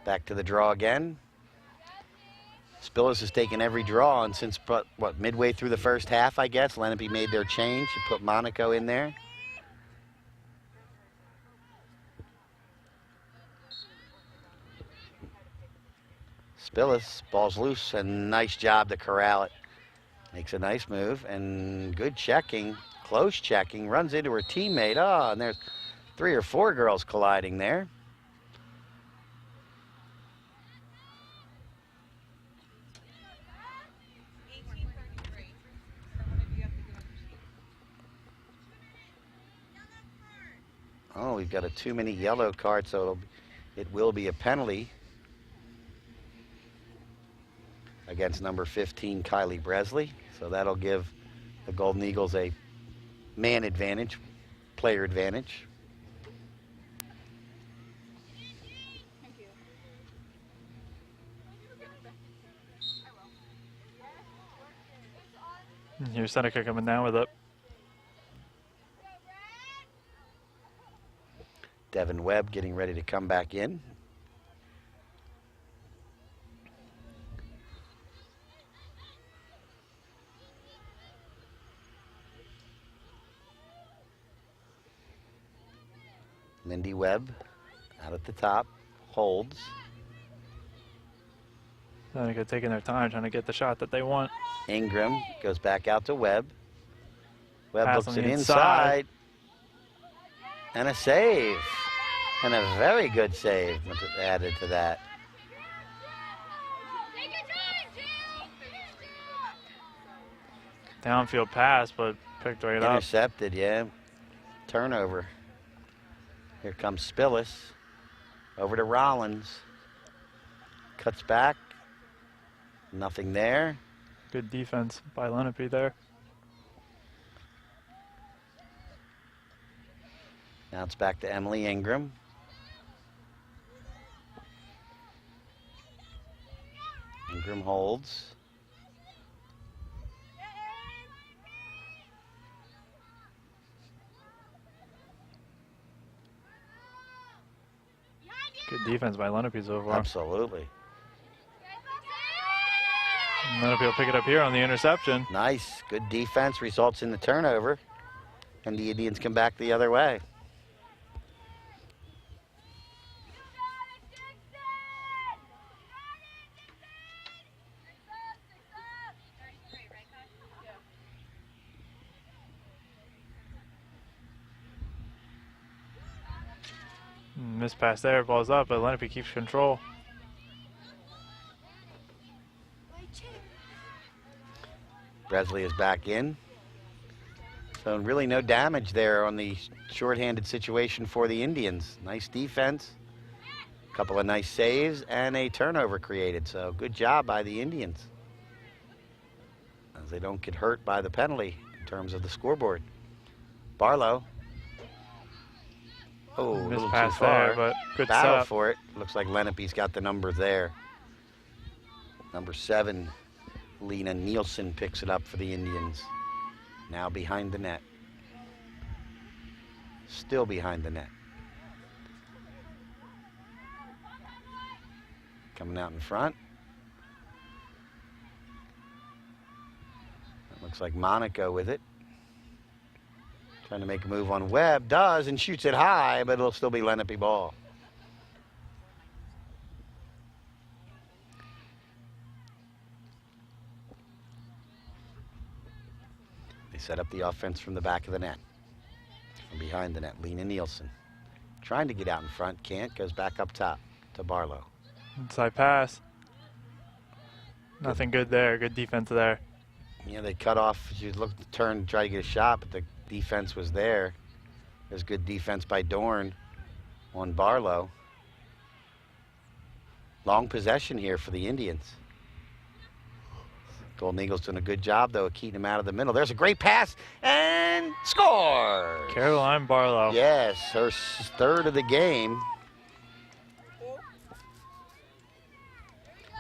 Back to the draw again. Spillis has taken every draw, and since, what, midway through the first half, I guess, Lenape made their change and put Monaco in there. Spillis, ball's loose, and nice job to corral it. Makes a nice move, and good checking, close checking, runs into her teammate. Oh, and there's 3 or 4 girls colliding there. Oh, we've got a too many yellow cards, so it will be a penalty against number 15, Kylie Bresley. So that'll give the Golden Eagles a man advantage, player advantage. And here's Seneca coming down with it. Devin Webb getting ready to come back in. Lindy Webb out at the top, holds. Seneca taking their time, trying to get the shot that they want. Ingram goes back out to Webb. Webb Pass looks on it the inside. And a save. And a very good save added to that. Downfield pass, but picked right up. Intercepted, yeah. Turnover. Here comes Spillis. Over to Rollins. Cuts back. Nothing there. Good defense by Lenape there. Now it's back to Emily Ingram. Ingram holds. Good defense by Lenape so far. Absolutely. Lenape will pick it up here on the interception. Nice. Good defense results in the turnover. And the Indians come back the other way. Missed pass there, ball's up, but Lenape keeps control. Bresley is back in. So really no damage there on the shorthanded situation for the Indians. Nice defense, a couple of nice saves, and a turnover created. So good job by the Indians, as they don't get hurt by the penalty in terms of the scoreboard. Barlow. Oh, a Missed little too pass far. there, but good Battle setup. for it. Looks like Lenape's got the number there. Number 7, Lena Nielsen picks it up for the Indians. Now behind the net. Still behind the net. Coming out in front. That looks like Monaco with it. Trying to make a move on Webb. Does, and shoots it high, but it'll still be Lenape ball. They set up the offense from the back of the net. From behind the net, Lena Nielsen. Trying to get out in front, can't, goes back up top to Barlow. Inside pass. Nothing good there. Good defense there. Yeah, they cut off. She looked to turn, try to get a shot, but the defense was there. There's good defense by Dorn on Barlow. Long possession here for the Indians. Golden Eagles doing a good job, though, of keeping him out of the middle. There's a great pass, and score! Caroline Barlow. Yes, her third of the game.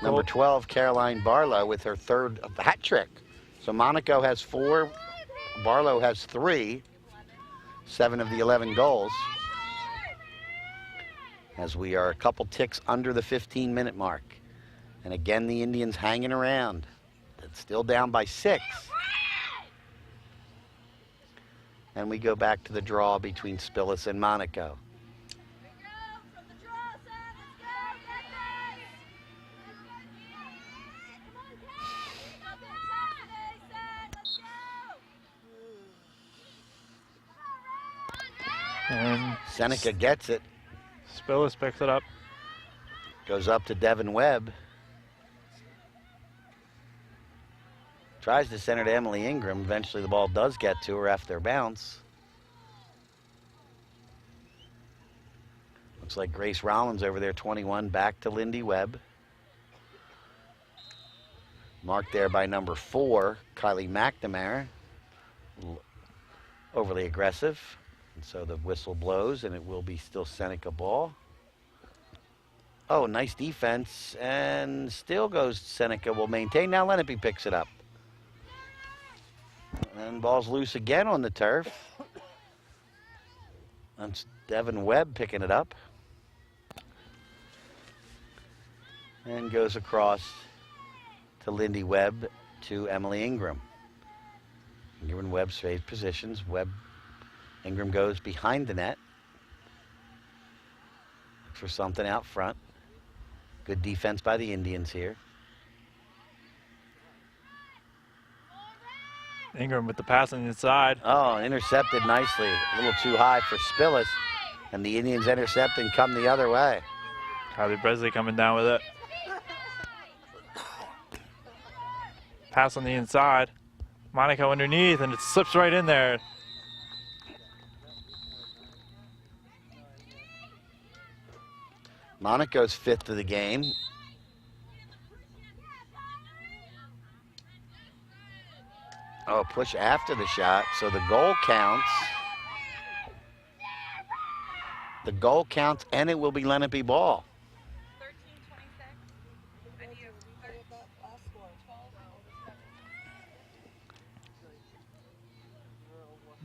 Number 12, Caroline Barlow, with her third hat trick. So Monaco has 4, Barlow has 3, 7 of the 11 goals. As we are a couple ticks under the 15-minute mark. And again, the Indians hanging around. It's still down by 6. And we go back to the draw between Spillis and Monaco. And Seneca gets it. Spillis picks it up. Goes up to Devin Webb. Tries to center to Emily Ingram. Eventually the ball does get to her after a bounce. Looks like Grace Rollins over there, 21, back to Lindy Webb. Marked there by number 4, Kylie McNamara. Overly aggressive. And so the whistle blows, and it will be still Seneca ball. Oh, nice defense, and still goes Seneca, will maintain. Now Lenape picks it up. And ball's loose again on the turf. That's Devin Webb picking it up. And goes across to Lindy Webb to Emily Ingram. Ingram and Webb trade positions. Ingram goes behind the net. Looks for something out front. Good defense by the Indians here. Ingram with the pass on the inside. Oh, intercepted nicely. A little too high for Spillis. And the Indians intercept and come the other way. Kylie Bresley coming down with it. Pass on the inside. Monaco underneath, and it slips right in there. Monaco's 5th of the game. Oh, push after the shot, so the goal counts. The goal counts, and it will be Lenape ball. 13-26. I need a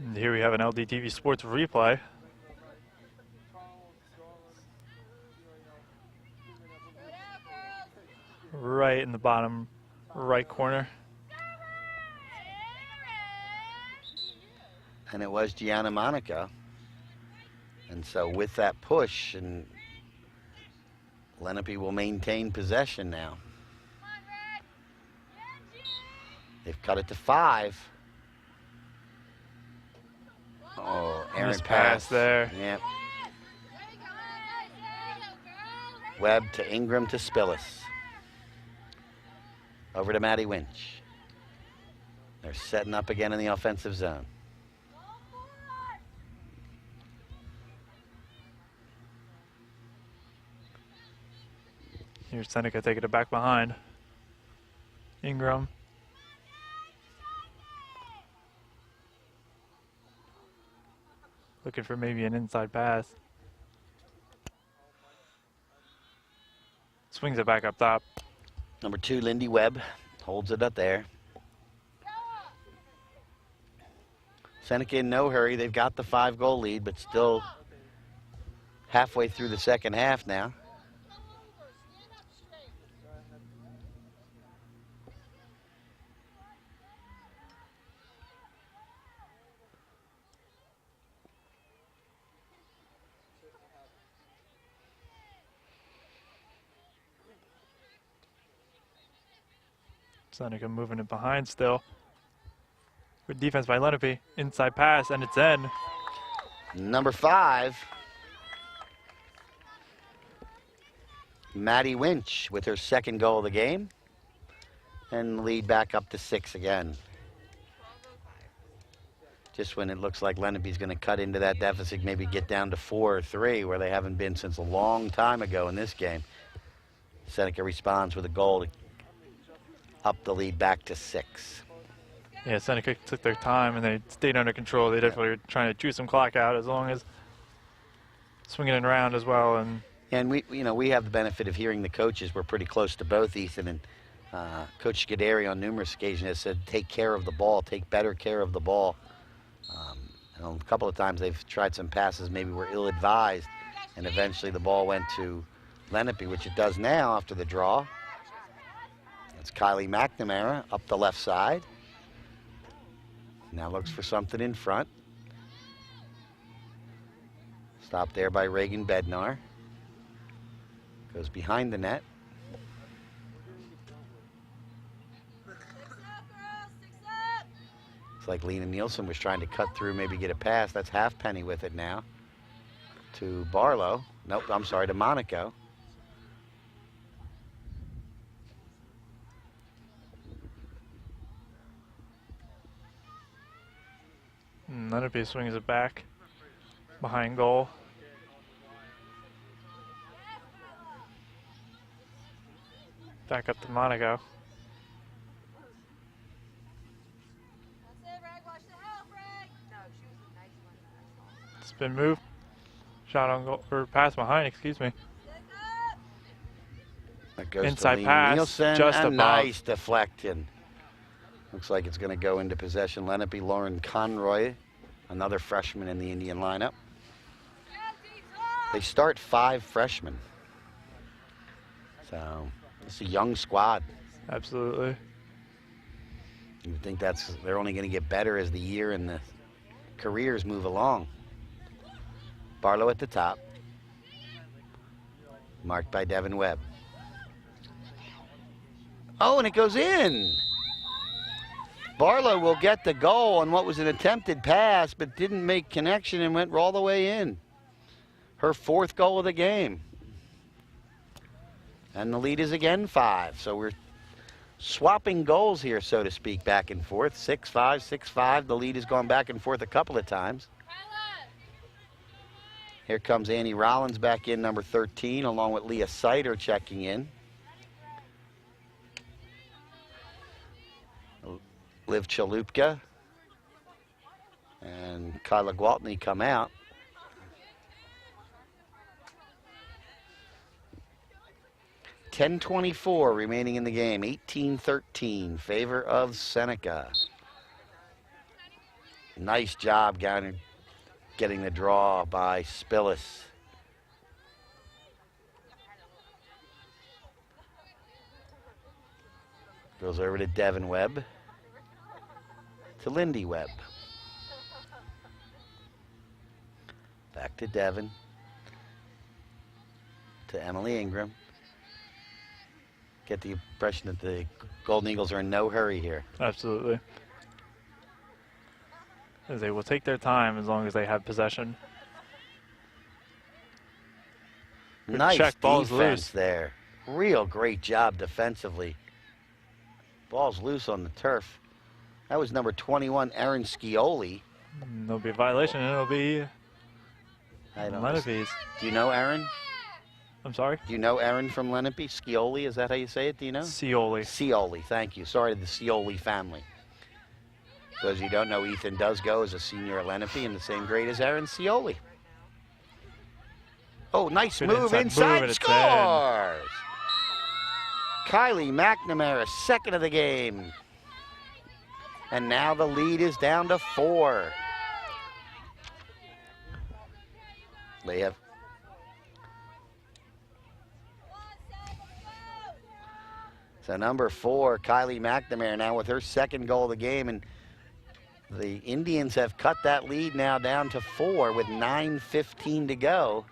And here we have an LDTV Sports replay. Right in the bottom right corner. And it was Gianna Monaco. And so with that push, and Lenape will maintain possession now. They've cut it to 5. Oh, Aaron Nice pass there. Yep. Webb to Ingram to Spillis. Over to Maddie Winch. They're setting up again in the offensive zone. Here's Seneca taking it back behind. Ingram. Looking for maybe an inside pass. Swings it back up top. Number 2, Lindy Webb, holds it up there. Seneca in no hurry. They've got the 5-goal lead, but still halfway through the second half now. Seneca moving it behind still. Good defense by Lenape. Inside pass, and it's in. Number 5, Maddie Winch with her 2nd goal of the game. And lead back up to 6 again. Just when it looks like Lenape's going to cut into that deficit, maybe get down to 4 or 3, where they haven't been since a long time ago in this game. Seneca responds with a goal to up the lead back to 6. Yeah, Seneca took their time and they stayed under control. They definitely were trying to chew some clock out, as long as swinging it around as well. And we have the benefit of hearing the coaches. We're pretty close to both, Ethan, and Coach Scuderi on numerous occasions has said, take care of the ball, take better care of the ball. And a couple of times they've tried some passes maybe were ill-advised, and eventually the ball went to Lenape, which it does now after the draw. It's Kylie McNamara up the left side. Now looks for something in front. Stopped there by Reagan Bednar. Goes behind the net. It's like Lena Nielsen was trying to cut through, maybe get a pass. That's Halfpenny with it now. To Barlow. Nope, I'm sorry, to Monaco. Lenape swings it back behind goal. Back up to Monaco. Spin move. Shot on goal, or pass behind, excuse me. That goes Inside to pass, Nielsen, just a above. nice deflection. Looks like it's going to go into possession. Lenape, Lauren Conroy, another freshman in the Indian lineup. They start 5 freshmen. So it's a young squad. Absolutely. You would think they're only going to get better as the year and the careers move along. Barlow at the top. Marked by Devin Webb. Oh, and it goes in. Barlow will get the goal on what was an attempted pass, but didn't make connection and went all the way in. Her 4th goal of the game. And the lead is again 5. So we're swapping goals here, so to speak, back and forth. 6-5, 6-5. The lead has gone back and forth a couple of times. Here comes Annie Rollins back in, number 13, along with Leah Sider checking in. Liv Chalupka and Kyla Gwaltney come out. .10:24 remaining in the game. 18-13, favor of Seneca. Nice job getting the draw by Spillis. Goes over to Devin Webb. To Lindy Webb. Back to Devin. To Emily Ingram. Get the impression that the Golden Eagles are in no hurry here. Absolutely. As they will take their time as long as they have possession. Good Nice check, ball's defense loose. there. Real great job defensively. Ball's loose on the turf. That was number 21, Aaron Scioli. There'll be a violation, and it'll be I don't know. Lenape's. Do you know Aaron? I'm sorry? Do you know Aaron from Lenape? Scioli, is that how you say it? Do you know? Scioli. Scioli, thank you. Sorry to the Scioli family. Those you don't know, Ethan does go as a senior at Lenape in the same grade as Aaron Scioli. Oh, nice Good move inside inside, move, and it's scores! Kylie McNamara, second of the game. And now the lead is down to 4. They have so number 4, Kylie McNamara, now with her second goal of the game, and the Indians have cut that lead now down to 4 with 9:15 to go.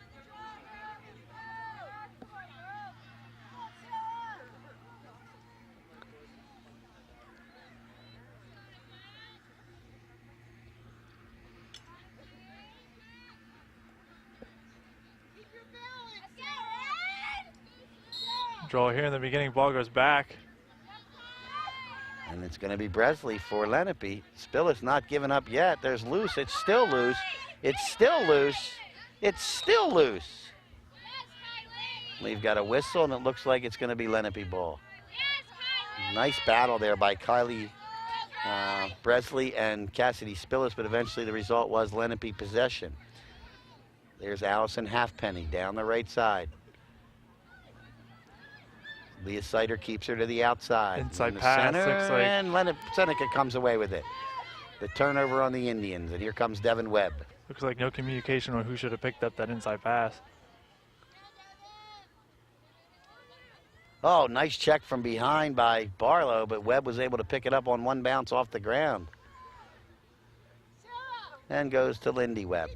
Draw here in the beginning, ball goes back. And it's going to be Bresley for Lenape. Spillis not giving up yet. There's loose. It's still loose. It's still loose. It's still loose. We've got a whistle, and it looks like it's going to be Lenape ball. Nice battle there by Kylie Bresley and Cassidy Spillis, but eventually the result was Lenape possession. There's Allison Halfpenny down the right side. Leah Sider keeps her to the outside. Inside in the pass, center, looks like. and Seneca comes away with it. The turnover on the Indians, and here comes Devin Webb. Looks like no communication on who should have picked up that inside pass. Oh, nice check from behind by Barlow, but Webb was able to pick it up on one bounce off the ground. And goes to Lindy Webb.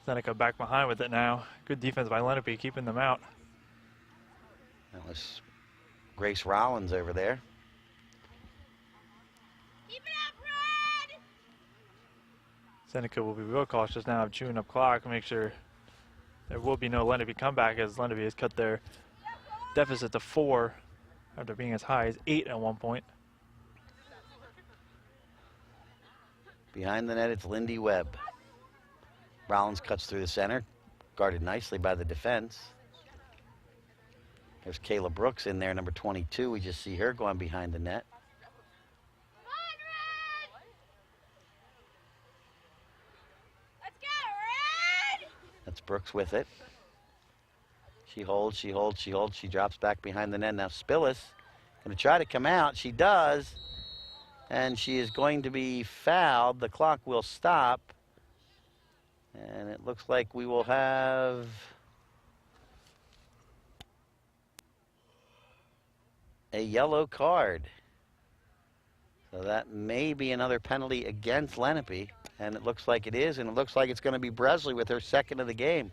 Seneca back behind with it now. Good defense by Lenape, keeping them out. That was Grace Rollins over there. Keep it up, Red! Seneca will be real cautious now of chewing up clock, make sure there will be no Lenape comeback, as Lenape has cut their deficit to 4 after being as high as 8 at one point. Behind the net, it's Lindy Webb. Rollins cuts through the center, guarded nicely by the defense. There's Kayla Brooks in there, number 22. We just see her going behind the net. Come on, Red! Let's go, Red! That's Brooks with it. She holds, she holds, she holds. She drops back behind the net. Now Spillis going to try to come out. She does. And she is going to be fouled. The clock will stop. And it looks like we will have a yellow card. So that may be another penalty against Lenape. And it looks like it is. And it looks like it's going to be Bresley with her second of the game.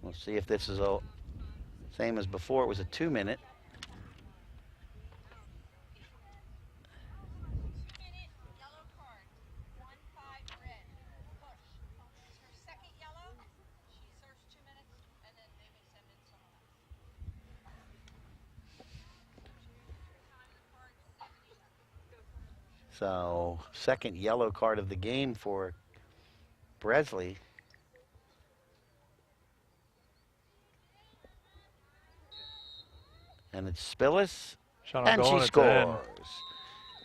We'll see if this is the same as before. It was a 2-minute. So, second yellow card of the game for Bresley. And it's Spillis, Shot on and goal, she and it's in. scores.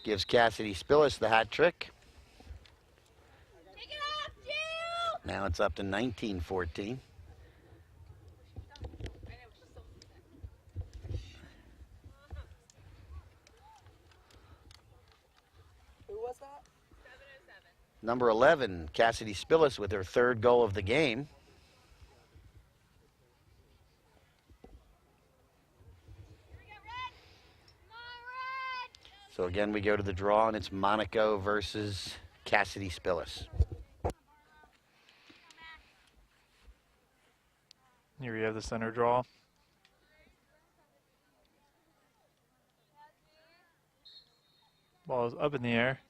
Gives Cassidy Spillis the hat trick. Take it off, Jill! Now it's up to 19-14. Who was that? Number 11, Cassidy Spillis with her third goal of the game. So again, we go to the draw, and it's Monaco versus Cassidy Spillis. Here we have the center draw. Ball is up in the air.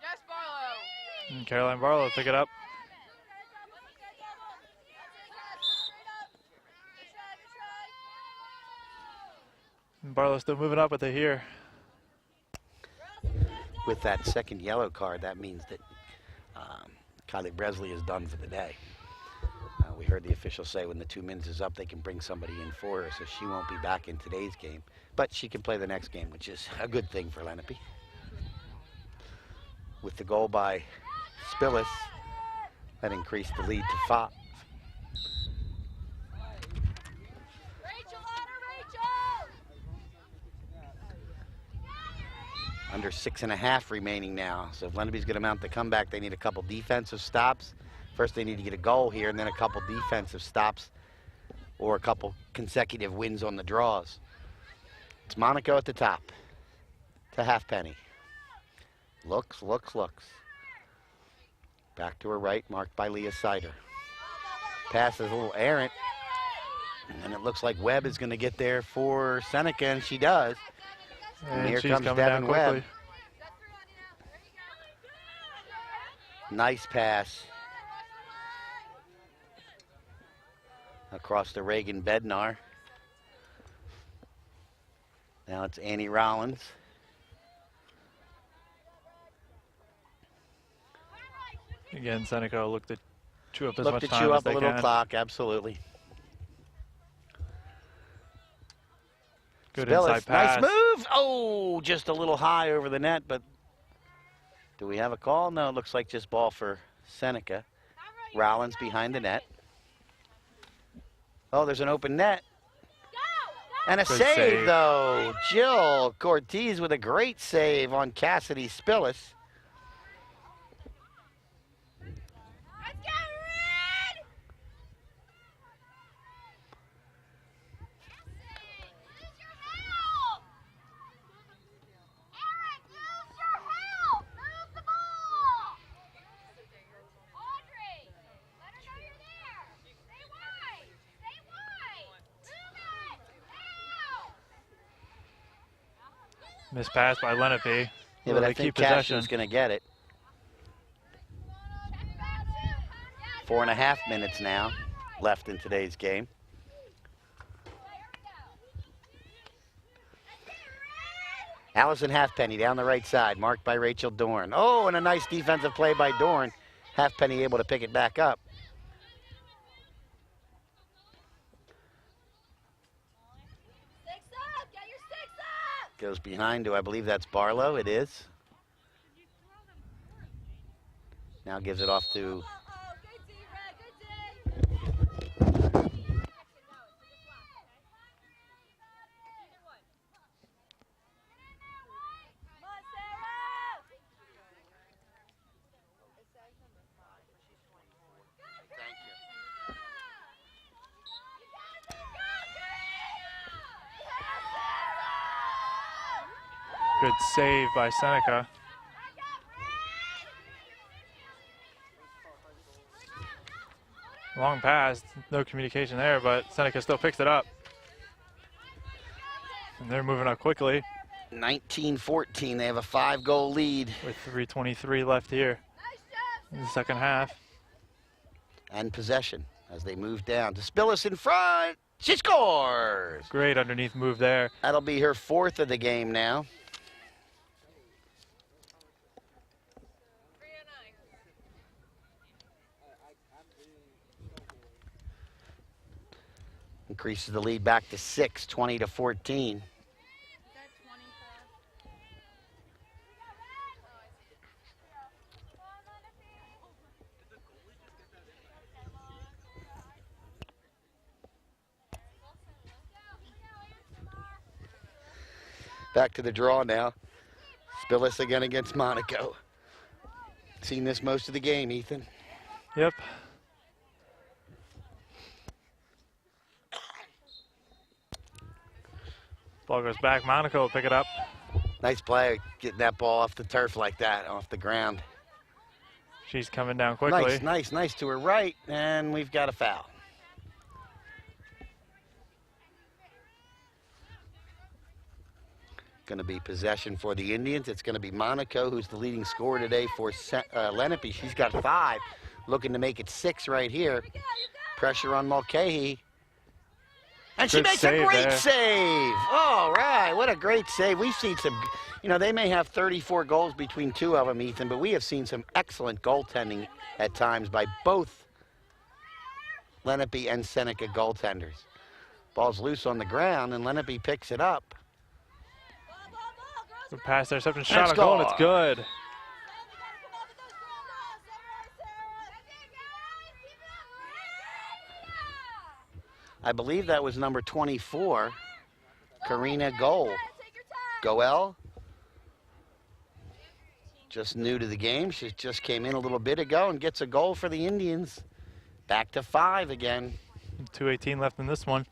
Yes, Barlow. And Caroline Barlow pick it up. And Barlow still moving up with it here. With that second yellow card, that means that Kylie Bresley is done for the day. We heard the official say when the 2 minutes is up, they can bring somebody in for her, so she won't be back in today's game. But she can play the next game, which is a good thing for Lenape. With the goal by Spillis, that increased the lead to 5. Rachel, Rachel. Under 6.5 remaining now. So if Lenape's going to mount the comeback, they need a couple defensive stops. First, they need to get a goal here, and then a couple defensive stops or a couple consecutive wins on the draws. It's Monaco at the top to Halfpenny. Looks. Back to her right, marked by Leah Sider. Pass is a little errant, and it looks like Webb is going to get there for Seneca, and she does. And here she's comes coming down Devin quickly. Webb. Nice pass across to Reagan Bednar. Now it's Annie Rollins. Again, Seneca looked to chew up as Look much to time chew as up a they little can. clock, absolutely. Good Spillis, inside pass. nice move. Oh, just a little high over the net, but do we have a call? No, it looks like just ball for Seneca. Rollins behind the net. Oh, there's an open net. And a Good save, save. though. Jill Cortez with a great save on Cassidy Spillis. Let's get red. Use your help. Eric, use your help. Move the ball. Audrey, let her know you're there. Stay wide. Stay wide. Move it. Now. Missed pass by Lenape. Yeah, Will but I they think keep possession? Cashman's going to get it. 4.5 minutes now left in today's game. Allison Halfpenny down the right side, marked by Rachel Dorn. Oh, and a nice defensive play by Dorn. Halfpenny able to pick it back up. Six up. Get your six up. Goes behind to, I believe that's Barlow. It is. Now gives it off to Good D, Red. Good D. Come on, Sarah. Good save by Seneca. Long pass, no communication there, but Seneca still picks it up. And they're moving up quickly 19-14. They have a 5-goal lead. with 3:23 left here in the second half. And possession as they move down to Spillis in front. She scores. Great underneath move there. That'll be her 4th of the game now. Increases the lead back to 6, 20-14. Back to the draw now. Spillis again against Monaco. Seen this most of the game, Ethan. Yep. Ball goes back. Monaco will pick it up. Nice play, getting that ball off the turf like that, off the ground. She's coming down quickly. Nice to her right, and we've got a foul. Going to be possession for the Indians. It's going to be Monaco, who's the leading scorer today for Lenape. She's got 5, looking to make it 6 right here. Pressure on Mulcahy. And she Good makes a save great there. save. All right, what a great save. We've seen some, you know, they may have 34 goals between 2 of them, Ethan, but we have seen some excellent goaltending at times by both Lenape and Seneca goaltenders. Ball's loose on the ground, and Lenape picks it up. Good pass, interception, shot Let's on goal, and go. it's good. I believe that was number 24, Karina Goel. Just new to the game. She just came in a little bit ago and gets a goal for the Indians. Back to 5 again. 2:18 left in this one.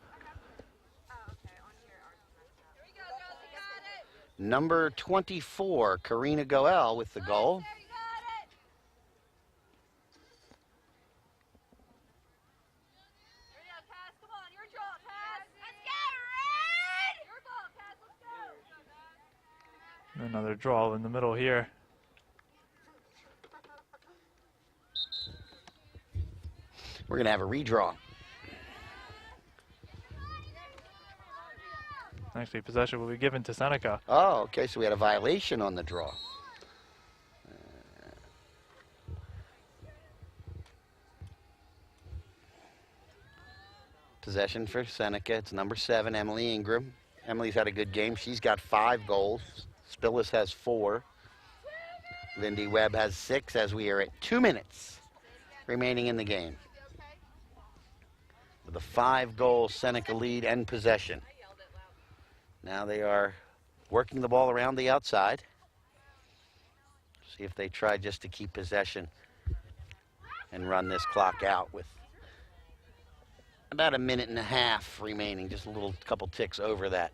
Number 24, Karina Goel with the goal. Another draw in the middle here. We're going to have a redraw. Actually, possession will be given to Seneca. Oh, okay, so we had a violation on the draw. Possession for Seneca. It's number 7, Emily Ingram. Emily's had a good game. She's got 5 goals. Spillis has 4. Lindy Webb has 6 as we are at 2 minutes remaining in the game. With a 5-goal Seneca lead and possession. Now they are working the ball around the outside. See if they try just to keep possession and run this clock out with about 1.5 minutes remaining, just a little couple ticks over that.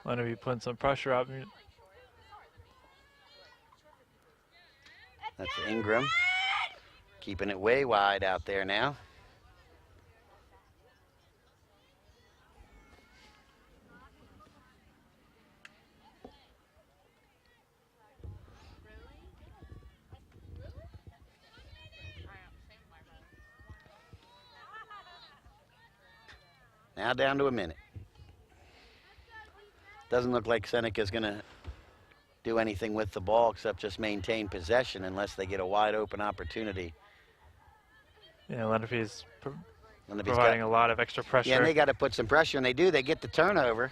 Lenape putting some pressure up. That's Ingram. Keeping it way wide out there now. Now down to 1 minute. Doesn't look like Seneca's going to do anything with the ball except just maintain possession unless they get a wide open opportunity. Yeah, Lenape is Lenape's providing a lot of extra pressure. Yeah, and they got to put some pressure, and they do. They get the turnover.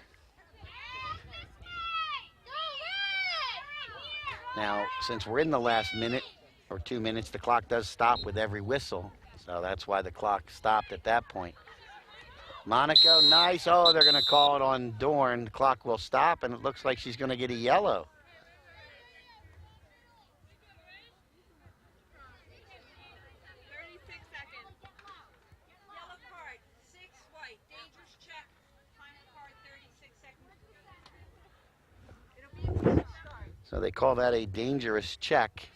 Now, since we're in the last minute or 2 minutes, the clock does stop with every whistle. So that's why the clock stopped at that point. Monaco, nice. Oh, they're going to call it on Dorn. The clock will stop, and it looks like she's going to get a yellow. So they call that a dangerous check.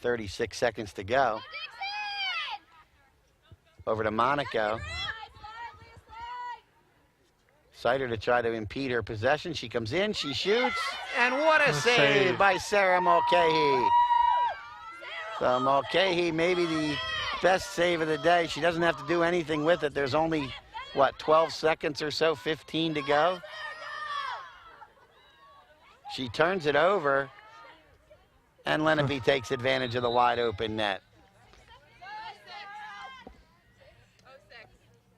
36 seconds to go. Over to Monaco. Sider to try to impede her possession. She comes in, she shoots, and what a save by Sarah Mulcahy. So Mulcahy, maybe the best save of the day. She doesn't have to do anything with it. There's only, what, 12 seconds or so, 15 to go. She turns it over, and Lenape takes advantage of the wide open net.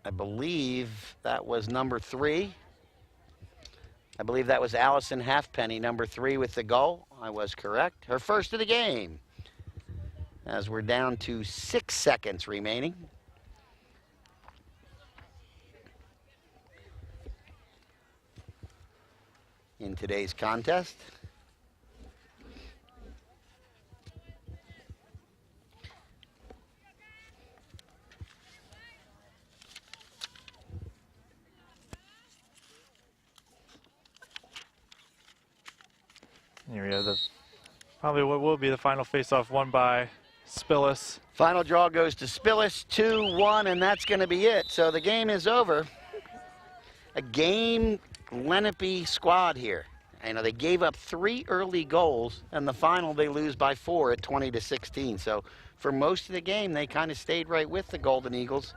I believe that was number 3. I believe that was Allison Halfpenny, number 3 with the goal. I was correct. Her first of the game. As we're down to 6 seconds remaining. In today's contest. Here we have the Probably what will be the final face-off won by Spillis. Final draw goes to Spillis, 2-1, and that's going to be it. So the game is over. A game Lenape squad here. You know, they gave up 3 early goals, and the final they lose by 4 at 20-16. So for most of the game, they kind of stayed right with the Golden Eagles.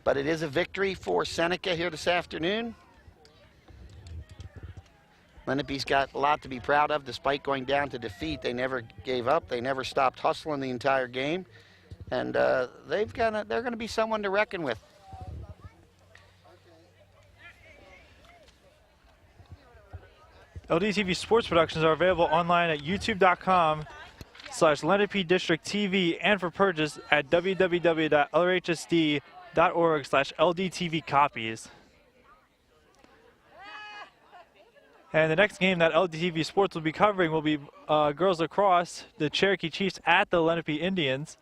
But it is a victory for Seneca here this afternoon. Lenape's got a lot to be proud of. Despite going down to defeat, they never gave up. They never stopped hustling the entire game. And they're going to be someone to reckon with. LDTV sports productions are available online at youtube.com/Lenape District TV and for purchase at www.lrhsd.org/LDTV copies. And the next game that LDTV Sports will be covering will be girls lacrosse, the Cherokee Chiefs at the Lenape Indians.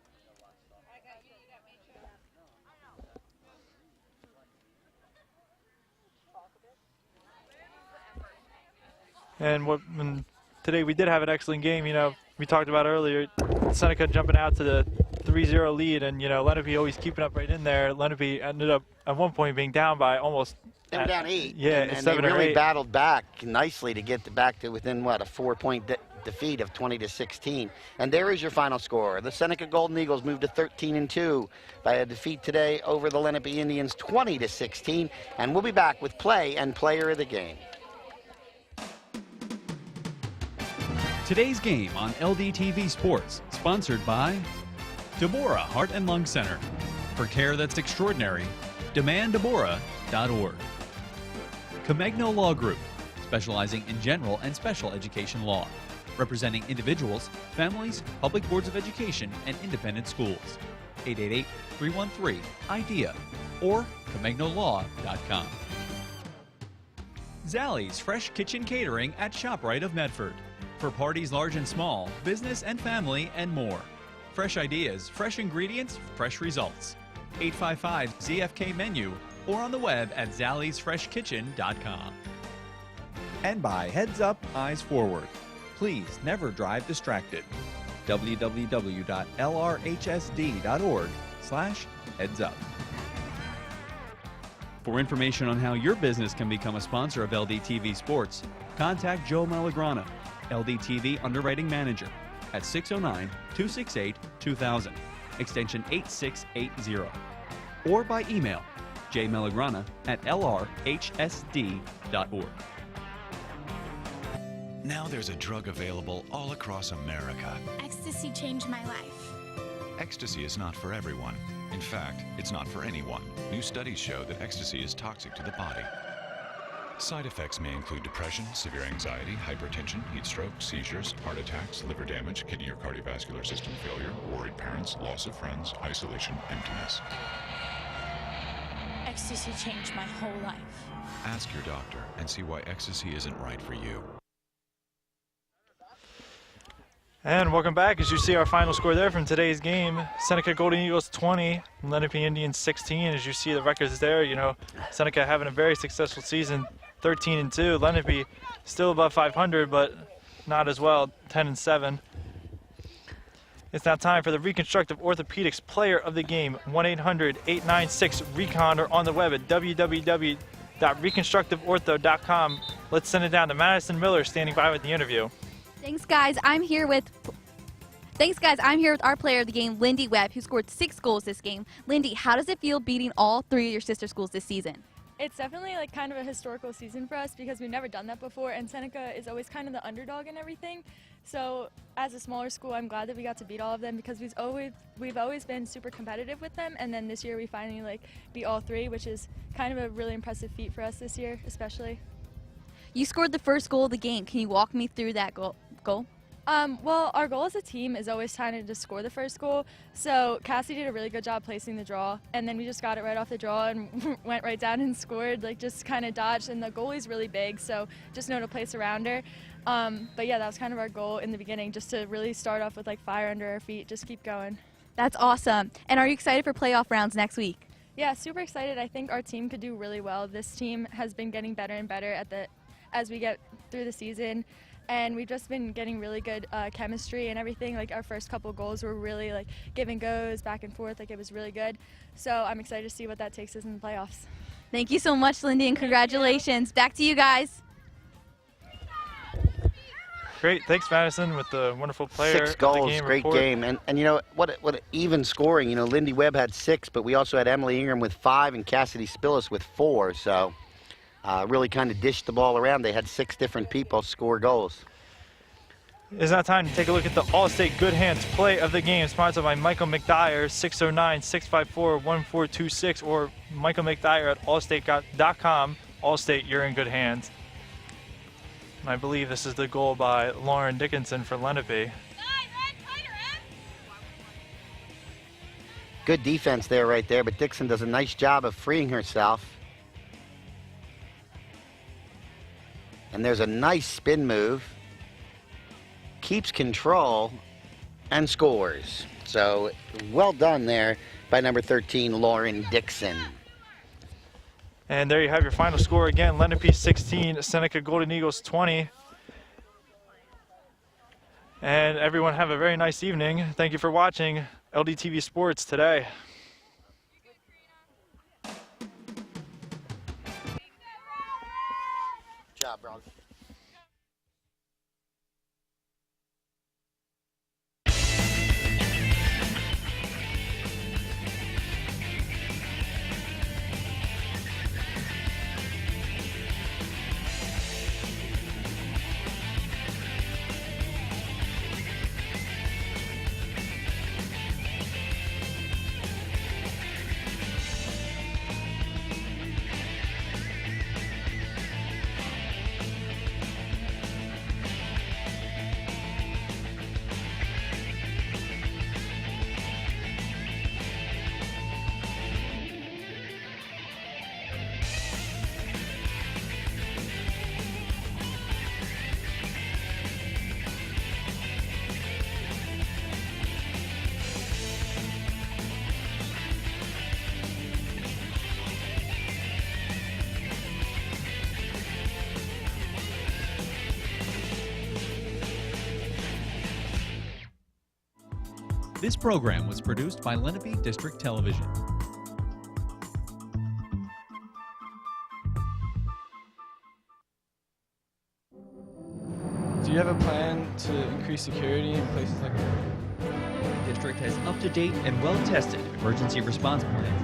And today we did have an excellent game. You know, we talked about earlier, Seneca jumping out to the 3-0 lead, and you know, Lenape always keeping up right in there. Lenape ended up at one point being down by almost. They were down 8. Yeah, and 7 they or really 8. battled back nicely to get back to within, what, a 4-point defeat of 20-16. And there is your final score. The Seneca Golden Eagles moved to 13-2 by a defeat today over the Lenape Indians, 20-16. And we'll be back with play and player of the game. Today's game on LDTV Sports, sponsored by Deborah Heart and Lung Center. For care that's extraordinary, demanddeborah.org. Comegno Law Group, specializing in general and special education law, representing individuals, families, public boards of education, and independent schools. 888-313-IDEA or ComegnoLaw.com. Zallie's Fresh Kitchen Catering at ShopRite of Medford. For parties large and small, business and family, and more. Fresh ideas, fresh ingredients, fresh results. 855-ZFK-MENU or on the web at zalliesfreshkitchen.com. And by Heads Up, Eyes Forward. Please never drive distracted. www.lrhsd.org/headsup. For information on how your business can become a sponsor of LDTV Sports, contact Joe Malagrana, LDTV Underwriting Manager, at 609-268-2000, extension 8680, or by email jmelagrana@lrhsd.org. Now there's a drug available all across America. Ecstasy changed my life. Ecstasy is not for everyone. In fact, it's not for anyone. New studies show that ecstasy is toxic to the body. Side effects may include depression, severe anxiety, hypertension, heat stroke, seizures, heart attacks, liver damage, kidney or cardiovascular system failure, worried parents, loss of friends, isolation, emptiness. Ecstasy changed my whole life. Ask your doctor and see why ecstasy isn't right for you. And welcome back. As you see our final score there from today's game, Seneca Golden Eagles 20, Lenape Indians 16. As you see the records there, you know, Seneca having a very successful season, 13-2. Lenape still above 500, but not as well, 10-7. It's now time for the Reconstructive Orthopedics Player of the Game, 1-800-896-RECON, or on the web at www.reconstructiveortho.com. Let's send it down to Madison Miller standing by with the interview. Thanks, guys. I'm here with our player of the game, Lindy Webb, who scored 6 goals this game. Lindy, how does it feel beating all 3 of your sister schools this season? It's definitely like kind of a historical season for us because we've never done that before, and Seneca is always kind of the underdog and everything. So as a smaller school, I'm glad that we got to beat all of them because we've always been super competitive with them, and then this year we finally beat all 3, which is kind of a really impressive feat for us this year, especially. You scored the first goal of the game. Can you walk me through that goal? Well, our goal as a team is always trying to just score the first goal. So Cassie did a really good job placing the draw, and then we just got it right off the draw and went right down and scored, just kind of dodged. And the goalie's really big, so just know to place around her. But yeah, that was kind of our goal in the beginning, just to really start off with fire under our feet, just keep going. That's awesome. And are you excited for playoff rounds next week? Yeah, super excited. I think our team could do really well. This team has been getting better and better as we get through the season. and we've just been getting really good chemistry and everything. Like our first couple goals were really like give and goes back and forth, like it was really good. So I'm excited to see what that takes us in the playoffs. Thank you so much, Lindy, and congratulations. Back to you guys. Great, thanks Madison with the wonderful player. 6 goals, of the game great report. game. And you know, what even scoring. You know, Lindy Webb had 6, but we also had Emily Ingram with 5 and Cassidy Spillis with 4. So really kind of dished the ball around. They had 6 different people score goals. It's now time to take a look at the Allstate Good Hands play of the game, sponsored by Michael McDyer, 609-654-1426, or Michael McDyer at allstate.com. Allstate, you're in good hands. And I believe this is the goal by Lauren Dickinson for Lenape. Good defense there, right there, but Dixon does a nice job of freeing herself. And there's a nice spin move. Keeps control and scores. So well done there by number 13, Lauren Dixon. And there you have your final score again. Lenape 16, Seneca Golden Eagles 20. And everyone have a very nice evening. Thank you for watching LDTV Sports today. Good job, brother. This program was produced by Lenape District Television. Do you have a plan to increase security in places like that? The district has up-to-date and well-tested emergency response plans